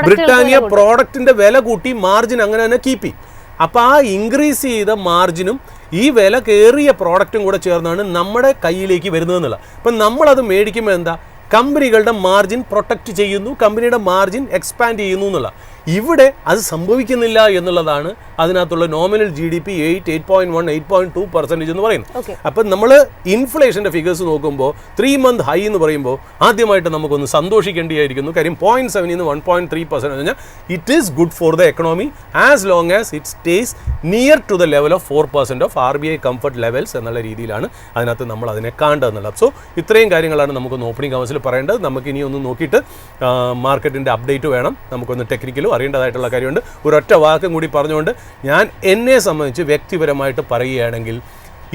ബ്രിട്ടാനിയ പ്രോഡക്റ്റിൻ്റെ വില കൂട്ടി മാർജിൻ അങ്ങനെ തന്നെ കീപ്പ് ചെയ്യും. അപ്പോൾ ആ ഇൻക്രീസ് ചെയ്ത മാർജിനും ഈ വില കയറിയ പ്രോഡക്റ്റും കൂടെ ചേർന്നാണ് നമ്മുടെ കയ്യിലേക്ക് വരുന്നതെന്നുള്ള. അപ്പം നമ്മളത് മേടിക്കുമ്പോൾ എന്താ? കമ്പനികളുടെ മാർജിൻ പ്രൊട്ടക്റ്റ് ചെയ്യുന്നു, കമ്പനിയുടെ മാർജിൻ എക്സ്പാൻഡ് ചെയ്യുന്നു എന്നുള്ള. ഇവിടെ അത് സംഭവിക്കുന്നില്ല എന്നുള്ളതാണ് അതിനകത്തുള്ള നോമിനൽ GDP 8.1, 8.2% എന്ന് പറയുന്നത്. അപ്പം നമ്മൾ ഇൻഫ്ലേഷൻ്റെ ഫിഗേഴ്സ് നോക്കുമ്പോൾ 3 month ഹൈ എന്ന് പറയുമ്പോൾ ആദ്യമായിട്ട് നമുക്കൊന്ന് സന്തോഷിക്കേണ്ടിയായിരിക്കുന്നു. കാര്യം 0.7 നിന്ന് 1.3% എന്ന് പറഞ്ഞാൽ it is good for the economy as long as it stays near to the level of 4% of RBI comfort levels എന്നുള്ള രീതിയിലാണ് അതിനകത്ത് നമ്മൾ അതിനെ കാണേണ്ടതെന്നുള്ളത്. സോ ഇത്രയും കാര്യങ്ങളാണ് നമുക്കൊന്ന് ഓപ്പണിംഗ് കൗൺസിൽ പറയേണ്ടത്. നമുക്ക് ഇനി ഒന്ന് നോക്കിയിട്ട് മാർക്കറ്റിൻ്റെ അപ്ഡേറ്റ് വേണം, നമുക്കൊന്ന് ടെക്നിക്കലും അറിയേണ്ടതായിട്ടുള്ള കാര്യമുണ്ട്. ഒരൊറ്റ വാക്കും കൂടി പറഞ്ഞുകൊണ്ട് ഞാൻ എന്നെ സംബന്ധിച്ച് വ്യക്തിപരമായിട്ട് പറയുകയാണെങ്കിൽ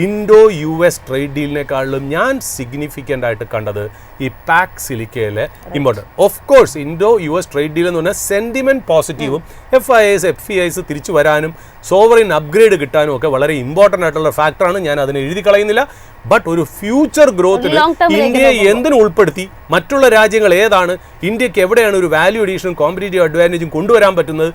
ഇൻഡോ-US ട്രേഡ് ഡീലിനേക്കാളും ഞാൻ സിഗ്നിഫിക്കൻ്റ് ആയിട്ട് കണ്ടത് ഈ പാക് സിലിക്കയിലെ ഇമ്പോർട്ടൻറ്റ്. ഓഫ് കോഴ്സ് ഇൻഡോ-US ട്രേഡ് ഡീൽ എന്ന് പറഞ്ഞാൽ സെൻറ്റിമെൻറ്റ് പോസിറ്റീവും FIS തിരിച്ചു വരാനും സോവറിൻ അപ്ഗ്രേഡ് കിട്ടാനും ഒക്കെ വളരെ ഇമ്പോർട്ടൻ്റ് ആയിട്ടുള്ള ഫാക്ടറാണ്. ഞാൻ അതിനെ എഴുതി കളയുന്നില്ല. ബട്ട് ഒരു ഫ്യൂച്ചർ ഗ്രോത്തിന് ഇന്ത്യയെ എന്തിനു ഉൾപ്പെടുത്തി, മറ്റുള്ള രാജ്യങ്ങൾ ഏതാണ്, ഇന്ത്യക്ക് എവിടെയാണ് ഒരു വാല്യൂ അഡീഷനും കോമ്പറ്റീറ്റീവ് അഡ്വാൻറ്റേജും കൊണ്ടുവരാൻ പറ്റുന്നത്,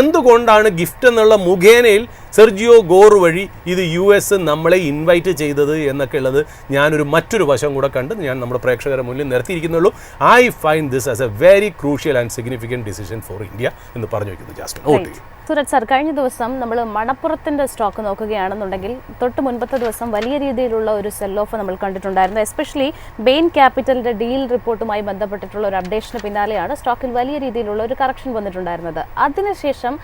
എന്തുകൊണ്ടാണ് ഗിഫ്റ്റ് എന്നുള്ള മുഖേനയിൽ സെർജിയോ ഗോർ വഴി ഇത് US നമ്മളെ ഇൻവൈറ്റ് ചെയ്തത് എന്നൊക്കെ ഉള്ളത് ഞാനൊരു മറ്റൊരു വശം കൂടെ കണ്ട് ഞാൻ നമ്മുടെ പ്രേക്ഷകരുടെ മുന്നിൽ നിർത്തിയിരിക്കുന്നുള്ളൂ. I find this as a very crucial and significant decision for India എന്ന് പറഞ്ഞു വയ്ക്കുന്നു. ജാസ്മിൻ, ഓട്ട് ചെയ്യും. സൂരജ് സാർ, കഴിഞ്ഞ ദിവസം നമ്മൾ മണപ്പുറത്തിൻ്റെ സ്റ്റോക്ക് നോക്കുകയാണെന്നുണ്ടെങ്കിൽ തൊട്ട് മുൻപത്തെ ദിവസം വലിയ രീതിയിലുള്ള ഒരു സെൽ ഓഫ് നമ്മൾ കണ്ടിട്ടുണ്ടായിരുന്നു. എസ്പെഷ്യലി ബെയിൻ ക്യാപിറ്റലിൻ്റെ ഡീൽ റിപ്പോർട്ടുമായി ബന്ധപ്പെട്ടിട്ടുള്ള ഒരു അപ്ഡേഷന് പിന്നാലെയാണ് സ്റ്റോക്കിൽ വലിയ രീതിയിലുള്ള ഒരു കറക്ഷൻ വന്നിട്ടുണ്ടായിരുന്നത്. അതിനുശേഷം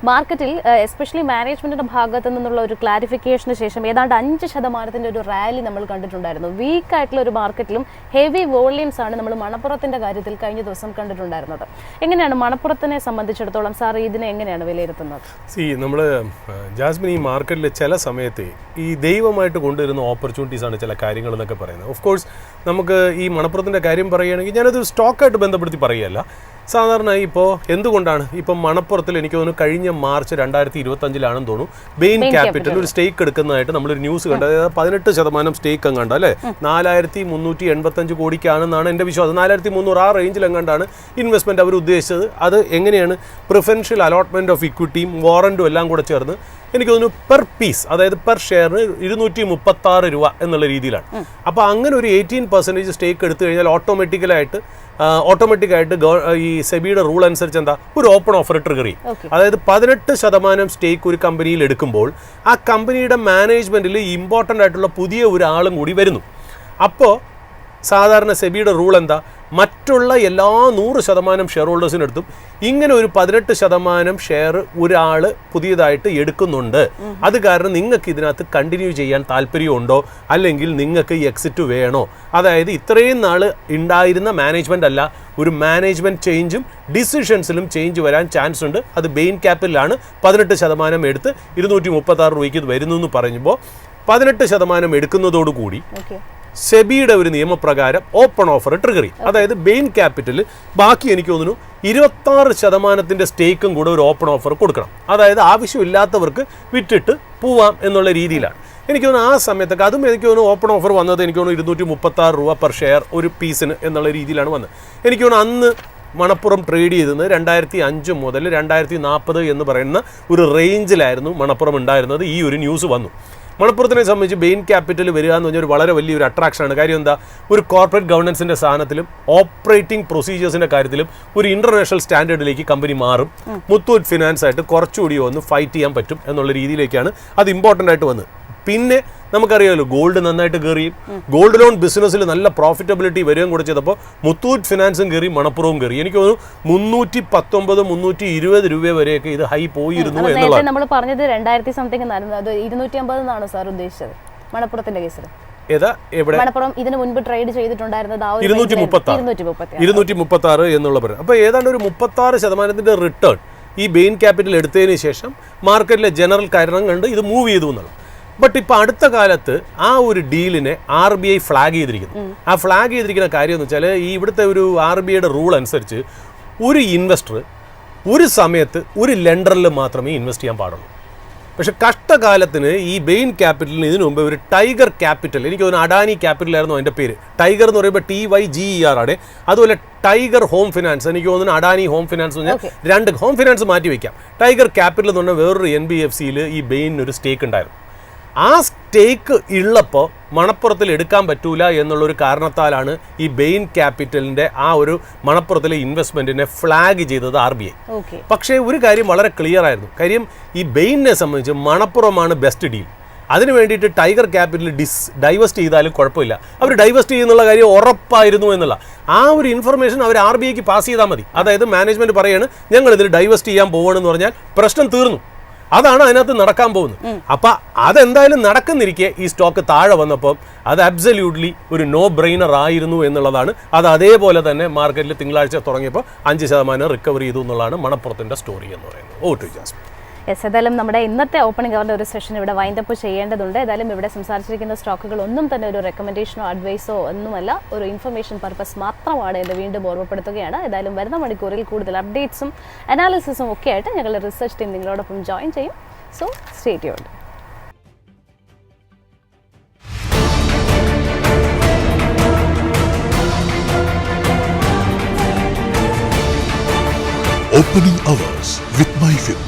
മാർക്കറ്റിൽ എസ്പെഷ്യലി മാനേജ്മെൻറ്റിൻ്റെ ഭാഗത്തു നിന്നുള്ള ഒരു ക്ലാരിഫിക്കേഷന് ശേഷം ഏതാണ്ട് 5% ഒരു റാലി നമ്മൾ കണ്ടിട്ടുണ്ടായിരുന്നു. വീക്കായിട്ടുള്ള ഒരു മാർക്കറ്റിലും ഹെവി വോള്യൂംസ് ആണ് നമ്മൾ മണപ്പുറത്തിൻ്റെ കാര്യത്തിൽ കഴിഞ്ഞ ദിവസം കണ്ടിട്ടുണ്ടായിരുന്നത്. എങ്ങനെയാണ് മണപ്പുറത്തിനെ സംബന്ധിച്ചിടത്തോളം സാർ ഇതിനെ എങ്ങനെയാണ് വിലയിരുത്തുന്നത്? നമ്മൾ ജാസ്മിൻ, ഈ മാർക്കറ്റിൽ ചില സമയത്ത് ഈ ദൈവമായിട്ട് കൊണ്ടുവരുന്ന ഓപ്പർച്യൂണിറ്റീസ് ആണ് ചില കാര്യങ്ങൾ എന്നൊക്കെ പറയുന്നത്. ഓഫ് കോഴ്സ് നമുക്ക് ഈ മണപ്പുറത്തിൻ്റെ കാര്യം പറയുകയാണെങ്കിൽ ഞാനത് സ്റ്റോക്കായിട്ട് ബന്ധപ്പെടുത്തി പറയുകയല്ല. സാധാരണ ഇപ്പോൾ എന്തുകൊണ്ടാണ് ഇപ്പം മണപ്പുറത്തിൽ എനിക്ക് തോന്നുന്നു കഴിഞ്ഞ മാർച്ച് 2025 തോന്നുന്നു ബെയിൻ ക്യാപിറ്റൽ ഒരു സ്റ്റേക്ക് എടുക്കുന്നതായിട്ട് നമ്മളൊരു ന്യൂസ് കണ്ടത്. അതായത് 18% സ്റ്റേക്ക് എങ്ങാണ്ട് അല്ലേ, 4385 കോടിക്കാണെന്നാണ് എൻ്റെ വിശ്വാസം. 4300 ആ റേഞ്ചിൽ എങ്ങാണ്ടാണ് ഇൻവെസ്റ്റ്മെൻറ്റ് അവർ ഉദ്ദേശിച്ചത്. അത് എങ്ങനെയാണ് പ്രിഫറൻഷ്യൽ അലോട്ട്മെൻറ്റ് ഓഫ് ഇക്വിറ്റിയും വാറൻറ്റും എല്ലാം കൂടെ ചേർന്ന് എനിക്ക് തോന്നുന്നു പെർ പീസ്, അതായത് പെർ ഷെയറിന് 236 രൂപ എന്നുള്ള രീതിയിലാണ്. അപ്പോൾ അങ്ങനെ ഒരു 18% സ്റ്റേക്ക് എടുത്തു കഴിഞ്ഞാൽ ഓട്ടോമാറ്റിക്കായിട്ട് ഈ സെബിയുടെ റൂൾ അനുസരിച്ച് എന്താ ഒരു ഓപ്പൺ ഓഫർ ട്രിഗർ ചെയ്യും. അതായത് 18% സ്റ്റേക്ക് ഒരു കമ്പനിയിൽ എടുക്കുമ്പോൾ ആ കമ്പനിയുടെ മാനേജ്മെൻറ്റിൽ ഇമ്പോർട്ടൻ്റ് ആയിട്ടുള്ള പുതിയ ഒരാളും കൂടി വരുന്നു. അപ്പോൾ സാധാരണ സെബിയുടെ റൂൾ എന്താ, മറ്റുള്ള എല്ലാ 100% ഷെയർ ഹോൾഡേഴ്സിനടുത്തും ഇങ്ങനെ ഒരു 18% ഷെയർ ഒരാൾ പുതിയതായിട്ട് എടുക്കുന്നുണ്ട്. അത് കാരണം നിങ്ങൾക്ക് ഇതിനകത്ത് കണ്ടിന്യൂ ചെയ്യാൻ താല്പര്യമുണ്ടോ, അല്ലെങ്കിൽ നിങ്ങൾക്ക് എക്സിറ്റ് വേണോ, അതായത് ഇത്രയും നാൾ ഉണ്ടായിരുന്ന മാനേജ്മെൻ്റ് അല്ല, ഒരു മാനേജ്മെൻറ്റ് ചേഞ്ചും ഡിസിഷൻസിലും ചേഞ്ച് വരാൻ ചാൻസ് ഉണ്ട്. അത് ബെയിൻ ക്യാപിറ്റലാണ് 18% എടുത്ത് 236 രൂപയ്ക്ക് ഇത് വരുന്നു എന്ന് പറയുമ്പോൾ 18% എടുക്കുന്നതോടുകൂടി സെബിയുടെ ഒരു നിയമപ്രകാരം ഓപ്പൺ ഓഫർ ട്രിഗർ ചെയ്യും. അതായത് ബെയിൻ ക്യാപിറ്റൽ ബാക്കി എനിക്ക് തോന്നുന്നു 26% സ്റ്റേക്കും കൂടെ ഒരു ഓപ്പൺ ഓഫർ കൊടുക്കണം. അതായത് ആവശ്യമില്ലാത്തവർക്ക് വിറ്റിട്ട് പോവാം എന്നുള്ള രീതിയിലാണ്. എനിക്ക് തോന്നുന്നു ആ സമയത്തൊക്കെ അതും എനിക്ക് തോന്നുന്നു ഓപ്പൺ ഓഫർ വന്നത് എനിക്ക് തോന്നുന്നു 236 രൂപ പെർ ഷെയർ ഒരു പീസിന് എന്നുള്ള രീതിയിലാണ് വന്നത്. എനിക്ക് തോന്നുന്നു അന്ന് മണപ്പുറം ട്രേഡ് ചെയ്തത് 2005 മുതൽ 2040 എന്ന് പറയുന്ന ഒരു റേഞ്ചിലായിരുന്നു മണപ്പുറം ഉണ്ടായിരുന്നത്. ഈ ഒരു ന്യൂസ് വന്നു. മണപ്പുറത്തിനെ സംബന്ധിച്ച് ബെയിൻ ക്യാപിറ്റൽ വരിക എന്ന് പറഞ്ഞാൽ ഒരു വളരെ വലിയൊരു അട്രാക്ഷനാണ്. കാര്യം എന്താ, ഒരു കോർപ്പറേറ്റ് ഗവർണൻസിൻ്റെ സാധനത്തിലും ഓപ്പറേറ്റിംഗ് പ്രൊസീജിയേഴ്സിൻ്റെ കാര്യത്തിലും ഒരു ഇൻ്റർനാഷണൽ സ്റ്റാൻഡേർഡിലേക്ക് കമ്പനി മാറും. മുത്തൂറ്റ് ഫിനാൻസ് ആയിട്ട് കുറച്ചുകൂടി ഒന്ന് ഫൈറ്റ് ചെയ്യാൻ പറ്റും എന്നുള്ള രീതിയിലേക്കാണ് അത് ഇമ്പോർട്ടൻ്റ് ആയിട്ട് വന്നത്. പിന്നെ നമുക്കറിയാമല്ലോ, ഗോൾഡ് നന്നായിട്ട് കയറിയും ഗോൾഡ് ലോൺ ബിസിനസ്സിൽ നല്ല പ്രോഫിറ്റബിലിറ്റി വരികയും കൂടെ ചെയ്തപ്പോൾ മുത്തൂറ്റ് ഫിനാൻസും കയറി, മണപ്പുറവും കയറി. എനിക്ക് തോന്നുന്നു 319-320 രൂപ വരെയൊക്കെ ഇത് ഹൈ പോയിരുന്നു എന്നുള്ളത്. നമ്മൾ പറഞ്ഞത് 2000 സംതിങ് 250 സാർ ഉദ്ദേശിച്ചത് മണപ്പുറത്തിന്റെ കേസിൽ. മണപ്പുറം ഇതിനു മുൻപ് ട്രേഡ് ചെയ്തിട്ടുണ്ടായിരുന്നത് 236 എന്നുള്ള പറയുന്നത്. അപ്പോൾ ഏതാണ്ട് ഒരു 36% റിട്ടേൺ ഈ ബെയിൻ ക്യാപിറ്റൽ എടുത്തതിന് ശേഷം മാർക്കറ്റിലെ ജനറൽ കാരണം കണ്ട് ഇത് മൂവ് ചെയ്തു എന്നുള്ളത്. ബട്ട് ഇപ്പോൾ അടുത്ത കാലത്ത് ആ ഒരു ഡീലിനെ RBI ഫ്ലാഗ് ചെയ്തിരിക്കുന്നു. ആ ഫ്ലാഗ് ചെയ്തിരിക്കുന്ന കാര്യം എന്ന് വെച്ചാൽ, ഈ ഇവിടുത്തെ ഒരു RBIയുടെ റൂൾ അനുസരിച്ച് ഒരു ഇൻവെസ്റ്റർ ഒരു സമയത്ത് ഒരു ലെൻഡറിൽ മാത്രമേ ഇൻവെസ്റ്റ് ചെയ്യാൻ പാടുള്ളൂ. പക്ഷെ കഷ്ടകാലത്തിന് ഈ ബെയിൻ ക്യാപിറ്റലിന് ഇതിനു മുമ്പ് ഒരു ടൈഗർ ക്യാപിറ്റൽ, എനിക്ക് തോന്നുന്നു അഡാനി ക്യാപിറ്റൽ ആയിരുന്നു അതിൻ്റെ പേര്. ടൈഗർ എന്ന് പറയുമ്പോൾ TYGER ആണ്. അതുപോലെ ടൈഗർ ഹോം ഫിനാൻസ്, എനിക്ക് തോന്നുന്നു അഡാനി ഹോം ഫിനാൻസ് എന്ന് പറഞ്ഞാൽ 2 ഹോം ഫിനാൻസ് മാറ്റി വയ്ക്കാം. ടൈഗർ ക്യാപിറ്റൽ എന്ന് പറഞ്ഞാൽ വേറൊരു NBFCയിൽ ഈ ബെയിനിന് ഒരു സ്റ്റേക്ക് ഉണ്ടായിരുന്നു. ആ സ്റ്റേക്ക് ഉള്ളപ്പോൾ മണപ്പുറത്തിൽ എടുക്കാൻ പറ്റൂല എന്നുള്ളൊരു കാരണത്താലാണ് ഈ ബെയിൻ ക്യാപിറ്റലിൻ്റെ ആ ഒരു മണപ്പുറത്തിലെ ഇൻവെസ്റ്റ്മെൻറ്റിനെ ഫ്ലാഗ് ചെയ്തത് RBI. പക്ഷേ ഒരു കാര്യം വളരെ ക്ലിയർ ആയിരുന്നു. കാര്യം ഈ ബെയിനെ സംബന്ധിച്ച് മണപ്പുറമാണ് ബെസ്റ്റ് ഡീൽ. അതിന് വേണ്ടിയിട്ട് ടൈഗർ ക്യാപിറ്റൽ ഡൈവേസ്റ്റ് ചെയ്താലും കുഴപ്പമില്ല. അവർ ഡൈവേസ്റ്റ് ചെയ്യുന്നുള്ള കാര്യം ഉറപ്പായിരുന്നു എന്നുള്ള ആ ഒരു ഇൻഫർമേഷൻ അവർ RBIക്ക് പാസ് ചെയ്താൽ മതി. അതായത് മാനേജ്മെൻറ്റ് പറയാണ് ഞങ്ങളിതിൽ ഡൈവേസ്റ്റ് ചെയ്യാൻ പോവുകയാണെന്ന് പറഞ്ഞാൽ പ്രശ്നം തീർന്നു. അതാണ് അതിനകത്ത് നടക്കാൻ പോകുന്നത്. അപ്പം അതെന്തായാലും നടക്കുന്നിരിക്കെ ഈ സ്റ്റോക്ക് താഴെ വന്നപ്പോൾ അത് അബ്സല്യൂട്ട്ലി ഒരു നോ ബ്രെയിനർ ആയിരുന്നു എന്നുള്ളതാണ്. അത് അതേപോലെ തന്നെ മാർക്കറ്റിൽ തിങ്കളാഴ്ച തുടങ്ങിയപ്പോൾ 5% റിക്കവറി ചെയ്തു എന്നുള്ളതാണ് മണപ്പുറത്തിൻ്റെ സ്റ്റോറി എന്ന് പറയുന്നത്. ഓ ജാസ്മിൻ. യെസ്, ഏതായാലും നമ്മുടെ ഇന്നത്തെ ഓപ്പണിംഗ് അവറിൻ്റെ ഒരു സെഷൻ ഇവിടെ വൈൻഡപ്പ് ചെയ്യേണ്ടതുണ്ട്. ഏതായാലും ഇവിടെ സംസാരിച്ചിരിക്കുന്ന സ്റ്റോക്കുകൾ ഒന്നും തന്നെ ഒരു റെക്കമെൻഡേഷനോ അഡ്വൈസോ ഒന്നുമല്ല, ഒരു ഇൻഫർമേഷൻ പർപ്പസ് മാത്രമാണ് എന്ന് വീണ്ടും ഓർമ്മപ്പെടുത്തുകയാണ്. ഏതായാലും വരുന്ന മണിക്കൂറിൽ കൂടുതൽ അപ്ഡേറ്റ്സും അനാലിസിസും ഒക്കെ ആയിട്ട് ഞങ്ങളുടെ റിസർച്ച് ടീം നിങ്ങളോടൊപ്പം ജോയിൻ ചെയ്യും. So stay tuned. Opening hours with MyFin.